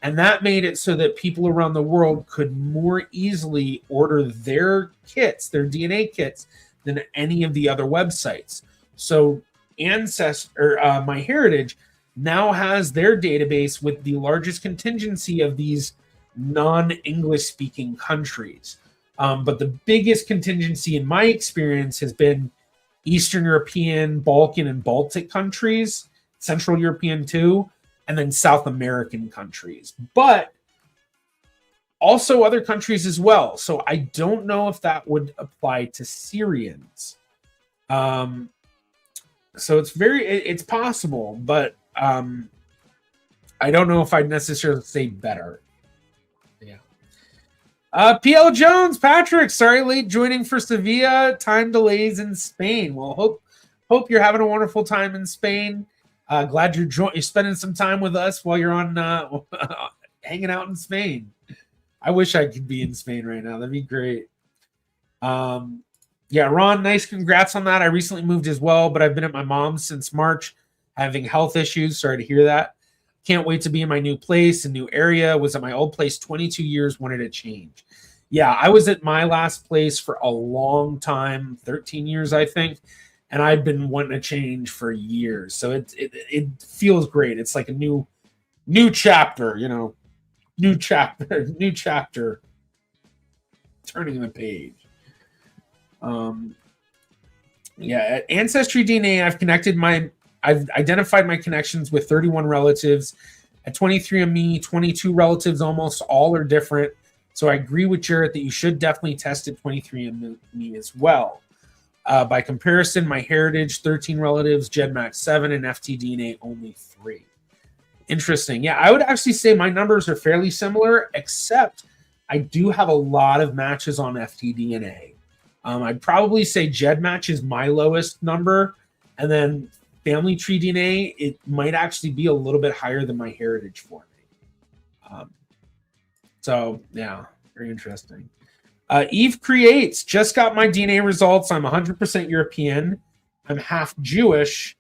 And that made it so that people around the world could more easily order their kits, their DNA kits, than any of the other websites. So MyHeritage now has their database with the largest contingency of these non-English speaking countries. But the biggest contingency in my experience has been Eastern European, Balkan, and Baltic countries, Central European too, and then South American countries. But also other countries as well. So I don't know if that would apply to Syrians. So it's possible, but I don't know if I'd necessarily say better. Yeah. PL Jones, Patrick, sorry late joining for Sevilla. Time delays in Spain. Well, hope you're having a wonderful time in Spain. Glad you're spending some time with us while you're on hanging out in Spain. I wish I could be in Spain right now. That'd be great. Yeah, Ron, nice congrats on that. I recently moved as well, but I've been at my mom's since March, having health issues. Sorry to hear that. Can't wait to be in my new place, a new area. Was at my old place 22 years, wanted to change. Yeah, I was at my last place for a long time, 13 years, I think, and I've been wanting to change for years. So it feels great. It's like a new chapter, new chapter, new chapter, turning the page. Um, Yeah, at Ancestry DNA, I've identified my connections with 31 relatives. At 23andMe, 22 relatives, almost all are different. So I agree with Jarrett that you should definitely test at 23andMe as well. By comparison, my heritage, 13 relatives, GEDmatch 7, and FTDNA only 3. Interesting. Yeah, I would actually say my numbers are fairly similar, except I do have a lot of matches on FTDNA. I'd probably say GEDmatch is my lowest number, and then Family Tree DNA, it might actually be a little bit higher than my heritage for me. So yeah, very interesting. Eve Creates, just got my DNA results. I'm 100% European. I'm half Jewish,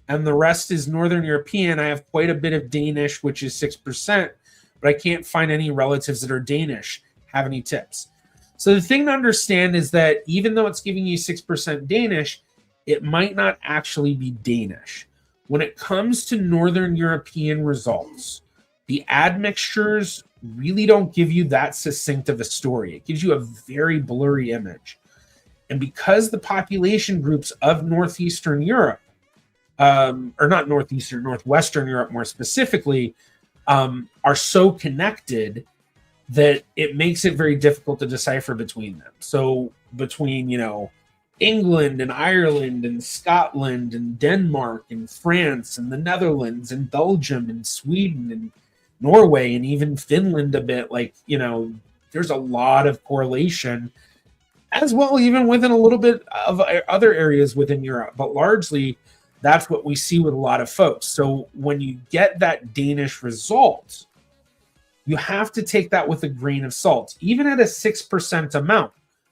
and the rest is Northern European. I have quite a bit of Danish, which is 6%, but I can't find any relatives that are Danish. Have any tips? So the thing to understand is that even though it's giving you 6% Danish, it might not actually be Danish. When it comes to Northern European results, the admixtures really don't give you that succinct of a story. It gives you a very blurry image. And because the population groups of Northeastern Europe, or not Northeastern, Northwestern Europe more specifically, are so connected, that it makes it very difficult to decipher between them. So between, England and Ireland and Scotland and Denmark and France and the Netherlands and Belgium and Sweden and Norway and even Finland a bit, there's a lot of correlation as well, even within a little bit of other areas within Europe. But largely, that's what we see with a lot of folks. So when you get that Danish result, you have to take that with a grain of salt, even at a 6% amount.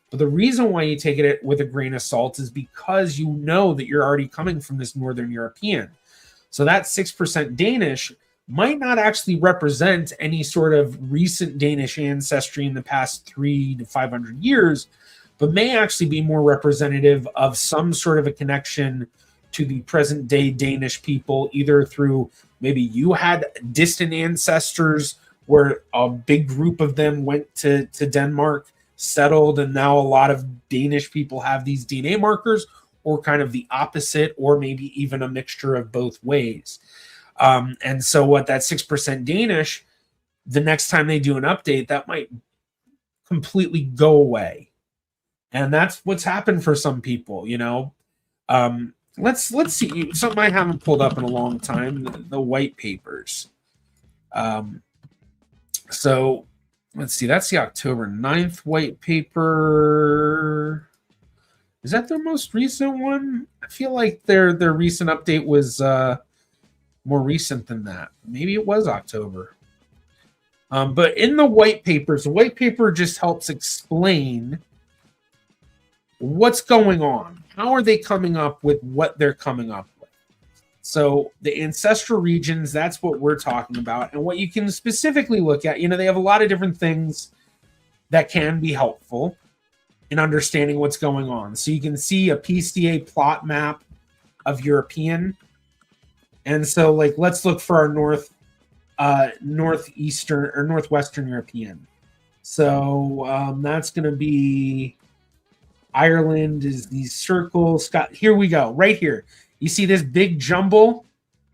But the reason why you take it with a grain of salt is because you know that you're already coming from this Northern European. So that 6% Danish might not actually represent any sort of recent Danish ancestry in the past 300 to 500 years, but may actually be more representative of some sort of a connection to the present day Danish people, either through maybe you had distant ancestors where a big group of them went to Denmark, settled, and now a lot of Danish people have these DNA markers, or kind of the opposite, or maybe even a mixture of both ways. And so what that 6% Danish, the next time they do an update, that might completely go away. And that's what's happened for some people, Let's see, something I haven't pulled up in a long time, the white papers. So let's see, that's the October 9th white paper. Is that their most recent one? I feel like their recent update was more recent than that. Maybe it was October. But in the white papers, the white paper just helps explain what's going on. How are they coming up with what they're coming up with? So the ancestral regions, that's what we're talking about. And what you can specifically look at, they have a lot of different things that can be helpful in understanding what's going on. So you can see a PCA plot map of European. And so let's look for our northeastern or northwestern European. So that's going to be Ireland is these circles. Here we go, right here. You see this big jumble?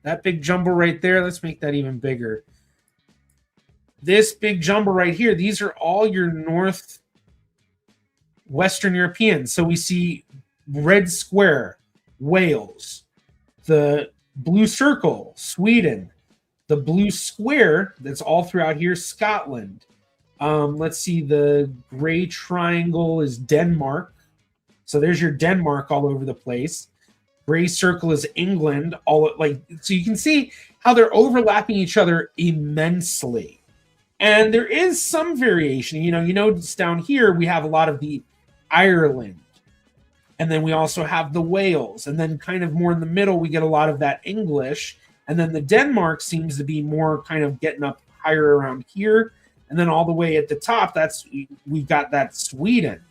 That big jumble right there. Let's make that even bigger. This big jumble right here, these are all your Western Europeans. So we see red square, Wales. The blue circle, Sweden. The blue square that's all throughout here, Scotland. Let's see, the gray triangle is Denmark. So there's your Denmark all over the place. Gray circle is England. So you can see how they're overlapping each other immensely. And there is some variation. You notice down here we have a lot of the Ireland And then we also have the Wales. And then kind of more in the middle, we get a lot of that English. And then the Denmark seems to be more kind of getting up higher around here. And then all the way at the top, we've got that Sweden.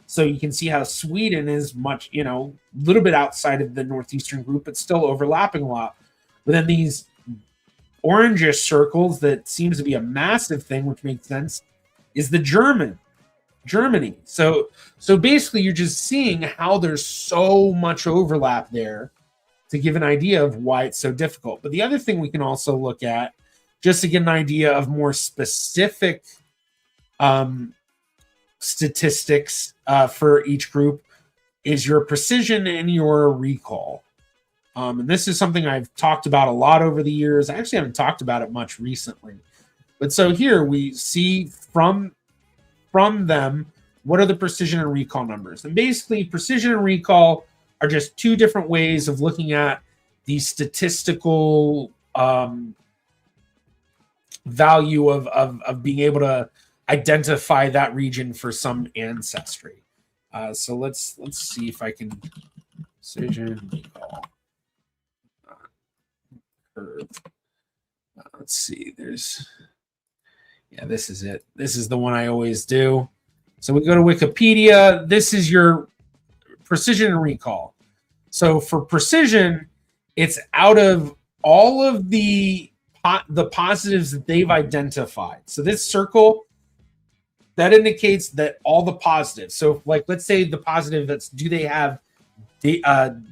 So you can see how Sweden is much, a little bit outside of the Northeastern group, but still overlapping a lot. But then these orangish circles that seems to be a massive thing, which makes sense, is the Germany. So basically you're just seeing how there's so much overlap there to give an idea of why it's so difficult. But the other thing we can also look at, just to get an idea of more specific statistics for each group, is your precision and your recall. And this is something I've talked about a lot over the years. I actually haven't talked about it much recently. But so here we see from them, what are the precision and recall numbers? And basically, precision and recall are just two different ways of looking at the statistical value of being able to identify that region for some ancestry. So let's see if I can precision recall curve. Let's see. This is it. This is the one I always do. So we go to Wikipedia. This is your precision and recall. So for precision, it's out of all of the positives that they've identified. So this circle, that indicates that all the positives. So like, let's say the positive, do they have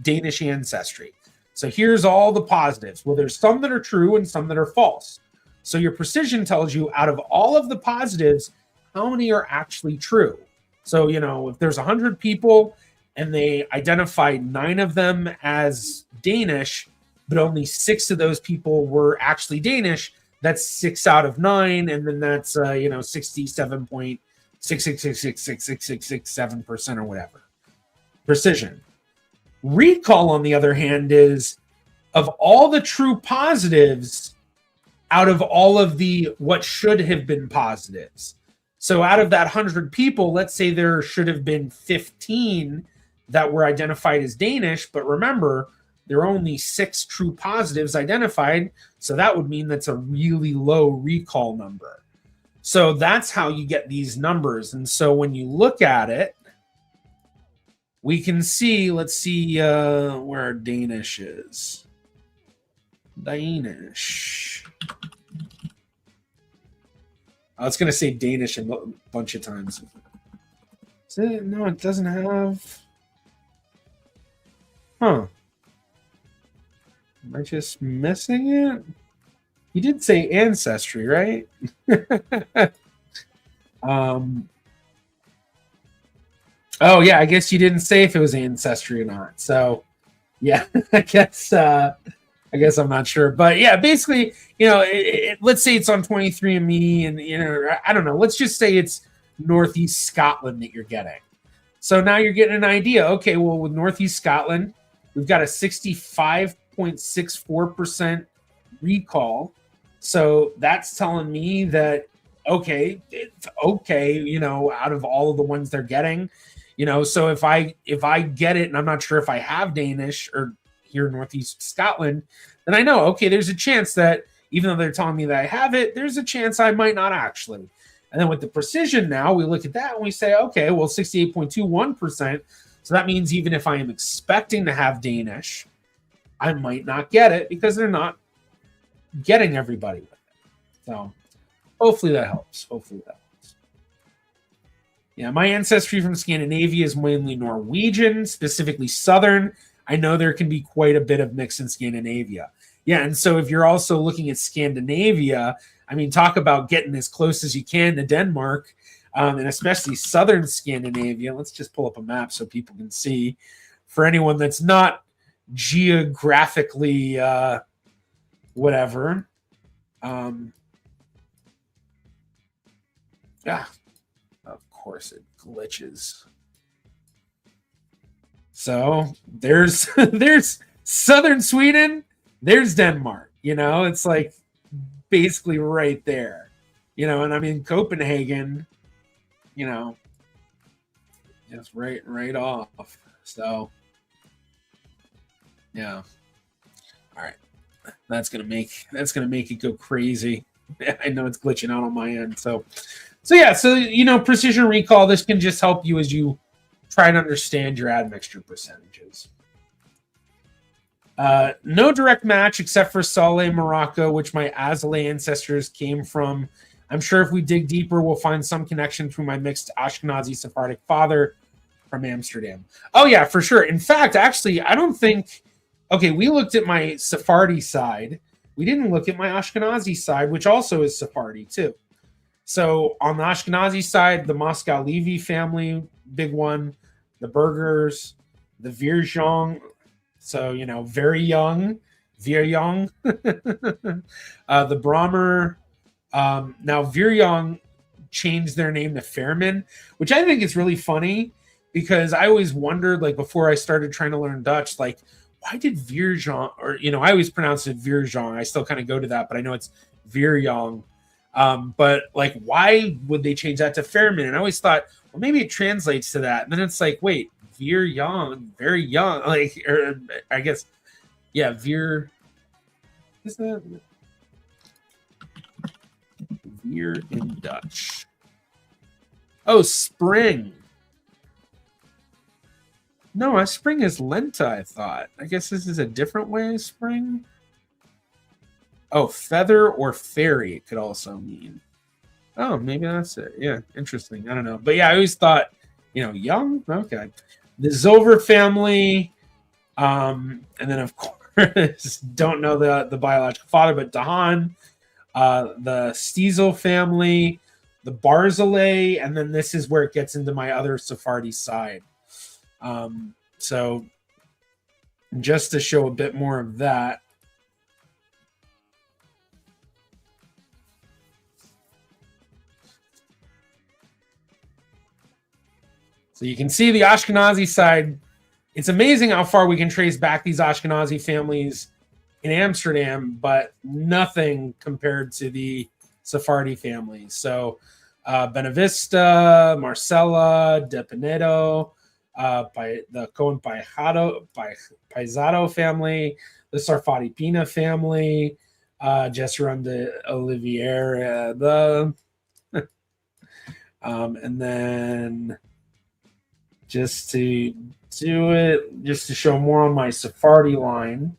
Danish ancestry? So here's all the positives. Well, there's some that are true and some that are false. So your precision tells you out of all of the positives, how many are actually true. So, if there's 100 people and they identify 9 of them as Danish, but only 6 of those people were actually Danish, that's 6 out of 9. And then that's, 67.666666667% or whatever. Precision. Recall, on the other hand, is of all the true positives out of all of the what should have been positives. So out of that 100 people, let's say there should have been 15 that were identified as Danish, but remember, there are only 6 true positives identified, so that would mean that's a really low recall number. So that's how you get these numbers. And so when you look at it, we can see, let's see where Danish is. Danish. I was going to say Danish a bunch of times. No, it doesn't have. Huh. Am I just missing it? You did say Ancestry, right? Oh yeah, I guess you didn't say if it was Ancestry or not. So yeah, I guess I'm not sure, but yeah, basically, let's say it's on 23andMe, and I don't know. Let's just say it's Northeast Scotland that you're getting. So now you're getting an idea. Okay, well, with Northeast Scotland, we've got a 65.64% recall. So that's telling me that it's okay. Out of all of the ones they're getting, So if I get it, and I'm not sure if I have Danish or here in Northeast Scotland, then I know, okay, there's a chance that even though they're telling me that I have it, there's a chance I might not actually. And then with the precision now, we look at that and we say, okay, well, 68.21%. So that means even if I am expecting to have Danish, I might not get it because they're not getting everybody with it. So hopefully that helps. Yeah, my ancestry from Scandinavia is mainly Norwegian, specifically Southern. I know there can be quite a bit of mix in Scandinavia. Yeah, and so if you're also looking at Scandinavia, I mean, talk about getting as close as you can to Denmark, and especially Southern Scandinavia. Let's just pull up a map so people can see. For anyone that's not geographically whatever. Of course it glitches. So there's Southern Sweden, there's Denmark. It's like basically right there. And I mean Copenhagen, Yes, right off. So yeah. All right. That's gonna make it go crazy. I know it's glitching out on my end. So yeah, so precision recall, this can just help you as you try to understand your admixture percentages. No direct match except for Saleh, Morocco, which my Azaleh ancestors came from. I'm sure if we dig deeper, we'll find some connection through my mixed Ashkenazi Sephardic father from Amsterdam. Oh, yeah, for sure. In fact, actually, I don't think. Okay, we looked at my Sephardi side. We didn't look at my Ashkenazi side, which also is Sephardi, too. So on the Ashkenazi side, the Moscow Levy family, big one, the Burgers, the Virjong, so very young, Virjong, the Brahmer. Now Virjong changed their name to Fairman, which I think is really funny because I always wondered, like before I started trying to learn Dutch, like why did Virjong, or I always pronounce it Virjong. I still kind of go to that, but I know it's Virjong. But like, why would they change that to Fairman? And I always thought, well, maybe it translates to that. And then it's like, wait, Veer young, very young. Like, or I guess, yeah, Veer. Is that Veer in Dutch? Oh, spring. No, a spring is Lenta, I thought. I guess this is a different way of spring. Oh, feather or fairy it could also mean. Oh, maybe that's it. Yeah, interesting. I don't know. But yeah, I always thought, young? Okay. The Zover family, and then of course, don't know the biological father, but Dahan, the Stiesel family, the Barzilay, and then this is where it gets into my other Sephardi side. So just to show a bit more of that. So you can see the Ashkenazi side. It's amazing how far we can trace back these Ashkenazi families in Amsterdam, but nothing compared to the Sephardi families. So Benavista, Marcella, De Pinedo, the Cohen Paisato family, the Sarfati Pina family, Jesseron de Olivier, and then just to do it, just to show more on my Sephardi line.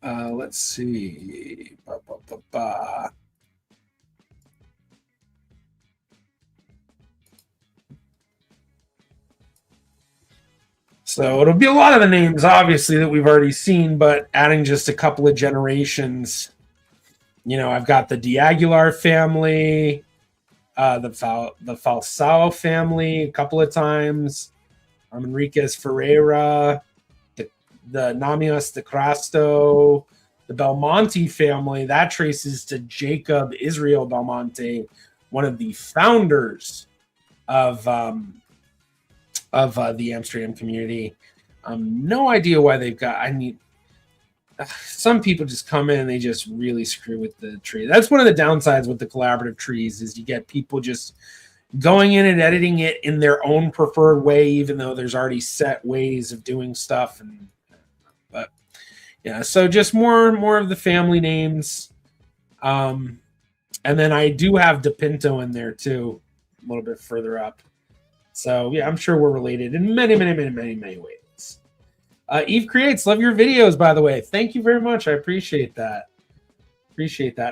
Let's see. So it'll be a lot of the names, obviously, that we've already seen, but adding just a couple of generations. I've got the Diaguilar family, the Falsao family a couple of times, Enriquez Ferreira, the Namias de Crasto, the Belmonte family, that traces to Jacob Israel Belmonte, one of the founders of the Amsterdam community. No idea why they've got. Some people just come in and they just really screw with the tree. That's one of the downsides with the collaborative trees is you get people just going in and editing it in their own preferred way, even though there's already set ways of doing stuff. But yeah, so just more of the family names. And then I do have De Pinto in there too, a little bit further up. So yeah, I'm sure we're related in many ways. Eve Creates, love your videos, by the way. Thank you very much. I appreciate that.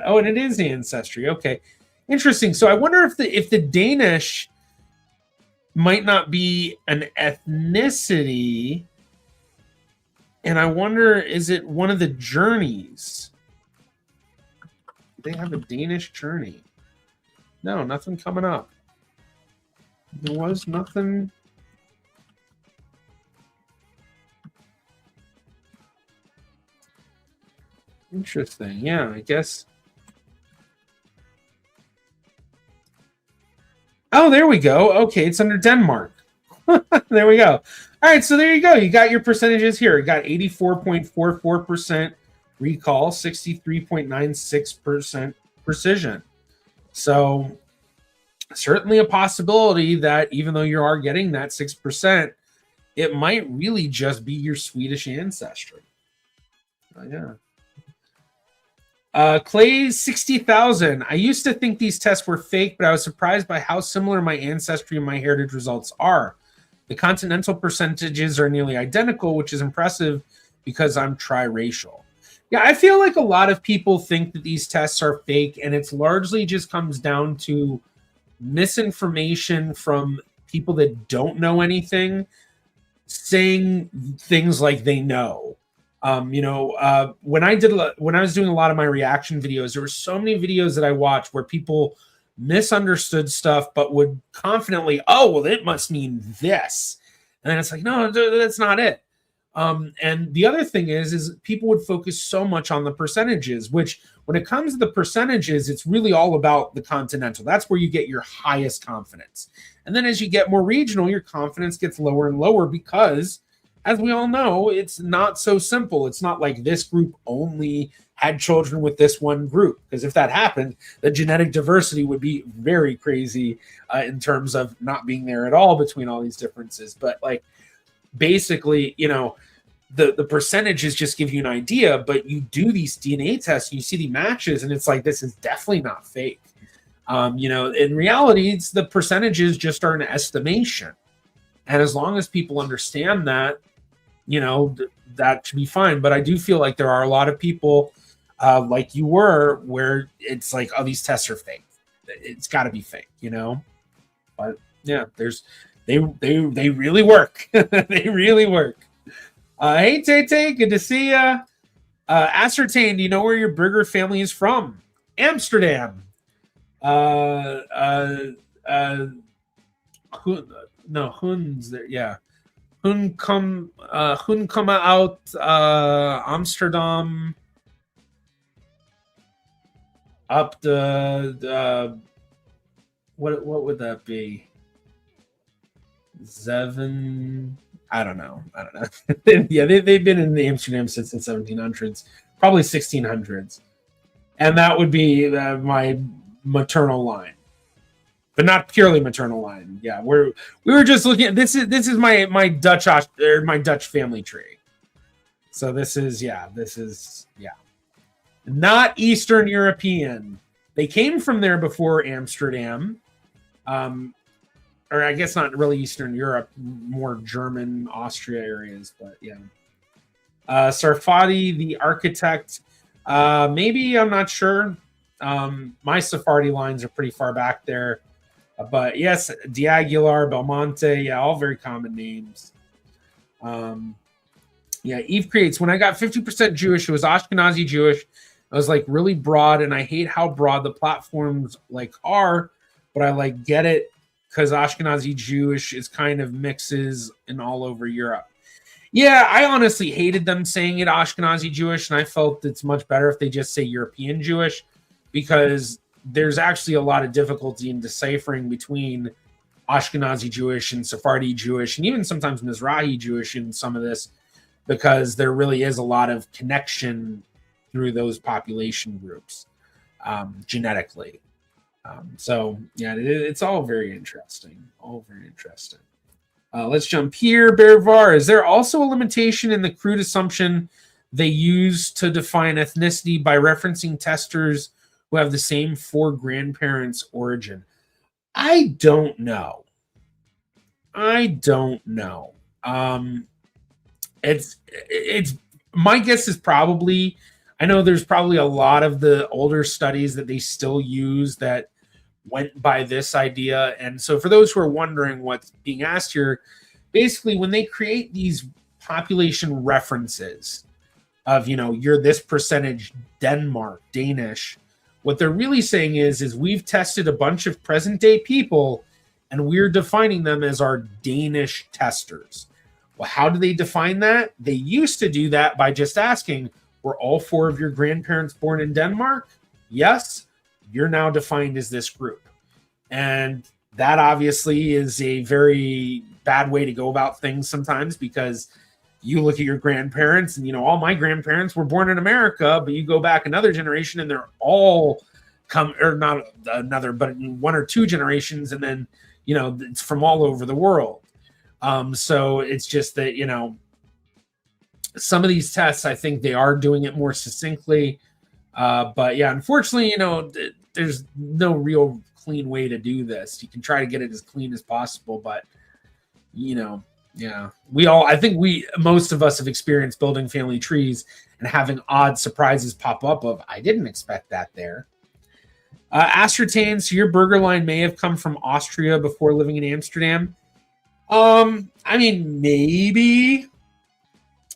Oh, and it is Ancestry. Okay, interesting. So I wonder if the Danish might not be an ethnicity, and I wonder, is it one of the journeys? They have a Danish journey. No, nothing coming up. There was nothing. Interesting. Yeah, I guess. Oh, there we go. Okay, it's under Denmark. There we go. All right, so there you go. You got your percentages here. You got 84.44% recall, 63.96% precision. So certainly a possibility that even though you are getting that 6%, it might really just be your Swedish ancestry. Yeah. Clay's 60,000. I used to think these tests were fake, but I was surprised by how similar my ancestry and my heritage results are. The continental percentages are nearly identical, which is impressive because I'm triracial. Yeah, I feel like a lot of people think that these tests are fake, and it's largely just comes down to misinformation from people that don't know anything saying things like they know. When I was doing a lot of my reaction videos, there were so many videos that I watched where people misunderstood stuff, but would confidently, oh, well, it must mean this, and then it's like, no, that's not it. And the other thing is people would focus so much on the percentages, which when it comes to the percentages, it's really all about the continental. That's where you get your highest confidence. And then as you get more regional, your confidence gets lower and lower because, as we all know, it's not so simple. It's not like this group only had children with this one group, because if that happened, the genetic diversity would be very crazy in terms of not being there at all between all these differences. But like, basically, the percentages just give you an idea, but you do these DNA tests, you see the matches, and it's like, this is definitely not fake. In reality, it's the percentages just are an estimation. And as long as people understand that, that should be fine. But I do feel like there are a lot of people like you were, where it's like, oh, these tests are fake. It's got to be fake, But yeah, they really work. They really work. Hey, Tay, good to see you. Ascertain, do you know where your burger family is from? Amsterdam. Huns there, yeah. Hun come out Amsterdam up the what would that be? Zeven, I don't know. Yeah, they've been in Amsterdam since the 1700s, probably 1600s, and that would be my maternal line, but not purely maternal line. Yeah, we were just looking at this is my Dutch or my Dutch family tree. So this is not Eastern European. They came from there before Amsterdam. Or I guess not really Eastern Europe, more German, Austria areas, but yeah. Sarfati, the architect, maybe, I'm not sure. My Sephardi lines are pretty far back there. But yes, D'Aguilar, Belmonte, yeah, all very common names. Yeah, Eve creates, when I got 50% Jewish, it was Ashkenazi Jewish. I was like really broad, and I hate how broad the platforms like are, but I like get it, because Ashkenazi Jewish is kind of mixes in all over Europe. Yeah, I honestly hated them saying it Ashkenazi Jewish, and I felt it's much better if they just say European Jewish, because there's actually a lot of difficulty in deciphering between Ashkenazi Jewish and Sephardi Jewish, and even sometimes Mizrahi Jewish in some of this, because there really is a lot of connection through those population groups genetically. So yeah, it's all very interesting. All very interesting. Let's jump here. Bervar, is there also a limitation in the crude assumption they use to define ethnicity by referencing testers who have the same 4 grandparents' origin? I don't know. It's my guess is probably, I know there's probably a lot of the older studies that they still use that went by this idea. And so for those who are wondering what's being asked here, basically when they create these population references of, you're this percentage Danish, what they're really saying is we've tested a bunch of present day people and we're defining them as our Danish testers. Well, how do they define that? They used to do that by just asking, were all 4 of your grandparents born in Denmark? Yes. You're now defined as this group. And that obviously is a very bad way to go about things sometimes, because you look at your grandparents and, all my grandparents were born in America, but you go back another generation and they're all come, or not another, but in 1 or 2 generations, and then it's from all over the world. So it's just that some of these tests, I think they are doing it more succinctly, but yeah, unfortunately, there's no real clean way to do this. You can try to get it as clean as possible, but yeah, I think most of us have experienced building family trees and having odd surprises pop up of, I didn't expect that there. Ascertain, so your burger line may have come from Austria before living in Amsterdam. I mean, maybe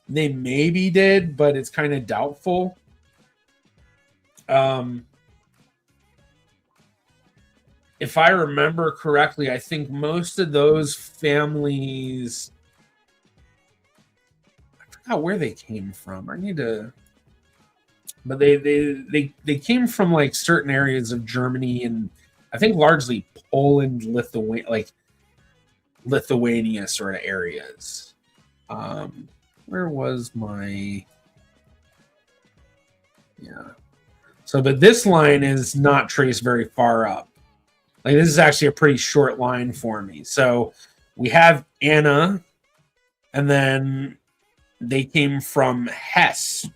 they maybe did, but it's kind of doubtful. If I remember correctly, I think most of those families, I forgot where they came from. I need to, but they came from like certain areas of Germany, and I think largely Poland, Lithuania sort of areas. Where was my? Yeah. So, but this line is not traced very far up. Like, this is actually a pretty short line for me. So we have Anna, and then they came from Hesse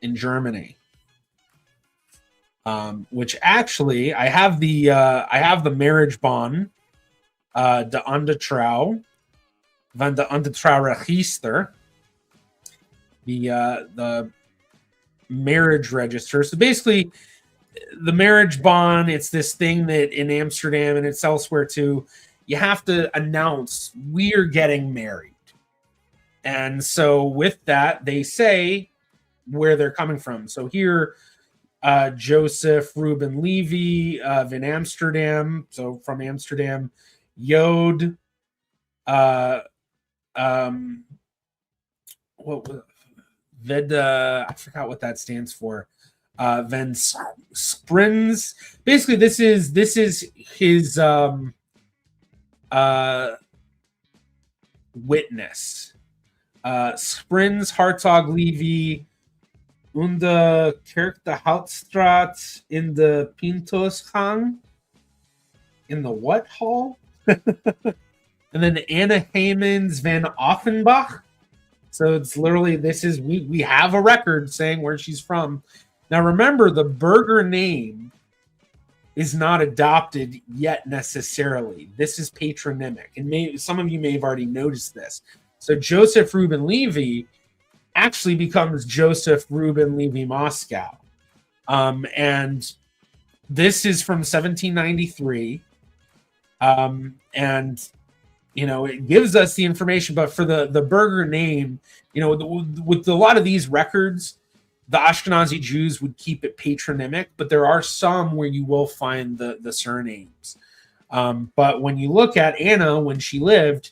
in Germany. Which actually, I have the marriage bond, de Undertrau, van de Undertrauregister, the marriage register. So basically, the marriage bond, it's this thing that in Amsterdam and it's elsewhere too, you have to announce we're getting married. And so with that, they say where they're coming from. So here, Joseph Ruben Levy in Amsterdam, so from Amsterdam, Yod, what was I forgot what that stands for. Van Sprins. Basically, this is his witness. Sprins Hartog Levy und Kerk de Houtstraat in the Pintoshang. In the what hall? And then Anna Heymans van Offenbach. So it's literally, we have a record saying where she's from. Now remember, the burger name is not adopted yet necessarily. This is patronymic, and some of you may have already noticed this. So Joseph Ruben Levy actually becomes Joseph Ruben Levy Moscow, and this is from 1793, and it gives us the information. But for the burger name, with a lot of these records, the Ashkenazi Jews would keep it patronymic, but there are some where you will find the surnames. But when you look at Anna, when she lived,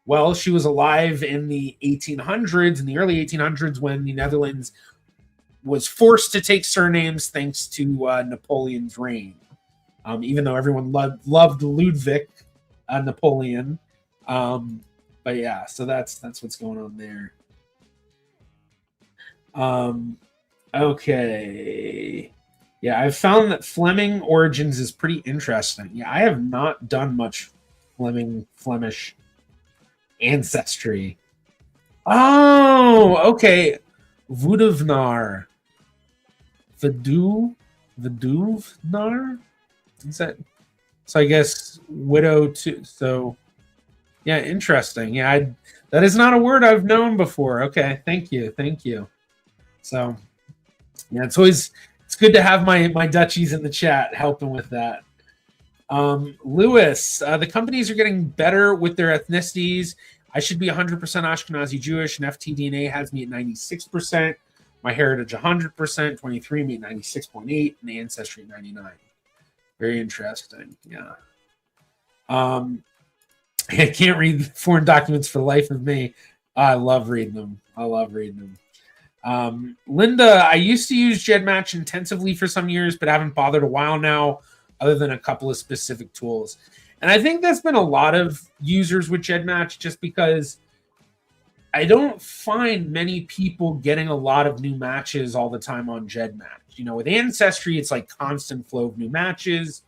well, she was alive in the 1800s, in the early 1800s, when the Netherlands was forced to take surnames thanks to Napoleon's reign. Even though everyone loved Ludwig Napoleon. But yeah, so that's what's going on there. Okay. Yeah, I've found that Fleming origins is pretty interesting. Yeah, I have not done much Flemish ancestry. Oh, okay. Vuduvnar. Viduvnar? Is that? So I guess widow too. So yeah, interesting. Yeah, that is not a word I've known before. Okay, thank you. So yeah, it's good to have my Dutchies in the chat helping with that. Lewis, the companies are getting better with their ethnicities. I should be 100% Ashkenazi Jewish, and FTDNA has me at 96%. My heritage 100%, 23 me at 96.8, and the Ancestry at 99. Very interesting. Yeah. I can't read foreign documents for the life of me. I love reading them. Linda, I used to use GEDmatch intensively for some years, but haven't bothered a while now, other than a couple of specific tools. And I think that's been a lot of users with GEDmatch, just because I don't find many people getting a lot of new matches all the time on GEDmatch. with Ancestry, it's like constant flow of new matches.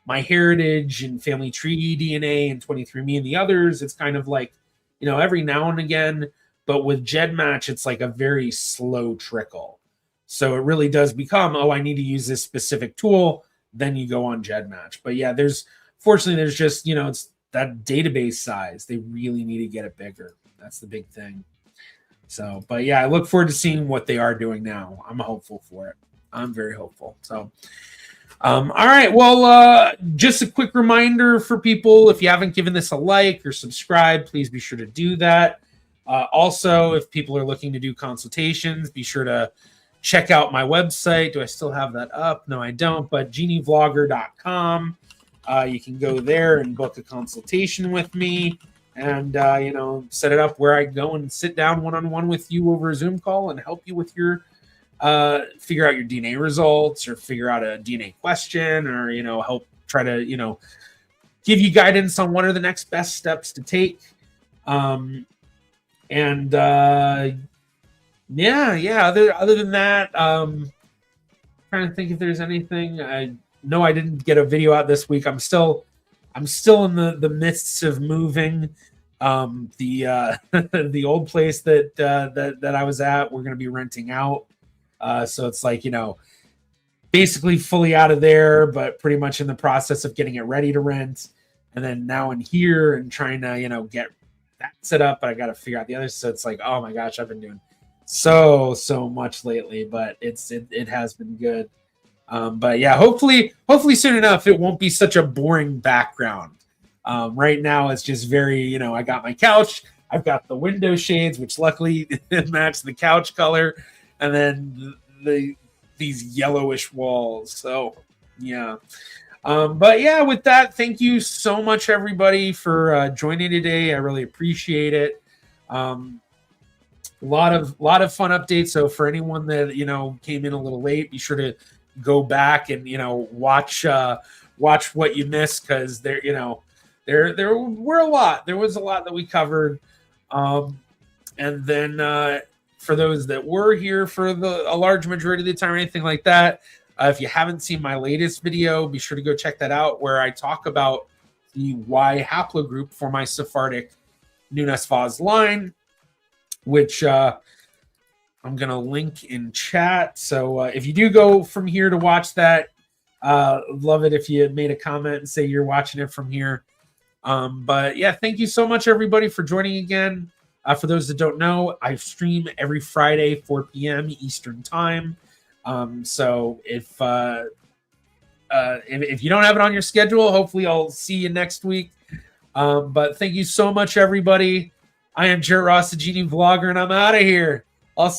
My Heritage and Family Tree DNA and 23andMe and the others, it's kind of like, every now and again. But with GEDmatch, it's like a very slow trickle. So it really does become, I need to use this specific tool. Then you go on GEDmatch. But yeah, fortunately, there's just, it's that database size. They really need to get it bigger. That's the big thing. So, but yeah, I look forward to seeing what they are doing now. I'm hopeful for it. I'm very hopeful. So, all right. Well, just a quick reminder for people, if you haven't given this a like or subscribe, please be sure to do that. Also, if people are looking to do consultations, be sure to check out my website. Do I still have that up? No, I don't, but geneivlogger.com. You can go there and book a consultation with me and, set it up where I go and sit down one-on-one with you over a Zoom call and help you with your figure out your DNA results or figure out a DNA question or, help try to, give you guidance on what are the next best steps to take. Other than that, trying to think if there's anything. I didn't get a video out this week. I'm still in the midst of moving. The old place that I was at, we're going to be renting out. So it's like, basically fully out of there, but pretty much in the process of getting it ready to rent. And then now in here and trying to, get that set up, but I got to figure out the others. So it's like, oh my gosh, I've been doing so much lately, but it has been good. But yeah, hopefully soon enough, it won't be such a boring background. Right now it's just very, I got my couch, I've got the window shades, which luckily match the couch color. And then these yellowish walls. So yeah. But yeah, with that, thank you so much, everybody, for joining today. I really appreciate it. A lot of fun updates. So for anyone that came in a little late, be sure to go back and watch what you missed, because there were a lot. There was a lot that we covered. And then for those that were here for a large majority of the time or anything like that, if you haven't seen my latest video, be sure to go check that out, where I talk about the Y haplogroup for my Sephardic Nunes Vaz line, which I'm going to link in chat. So if you do go from here to watch that, love it if you made a comment and say you're watching it from here. But yeah, thank you so much, everybody, for joining again. For those that don't know, I stream every Friday, 4 p.m. Eastern time. So if you don't have it on your schedule, hopefully I'll see you next week. But thank you so much, everybody. I am Jarrett Ross, the Genie Vlogger, and I'm out of here. I'll see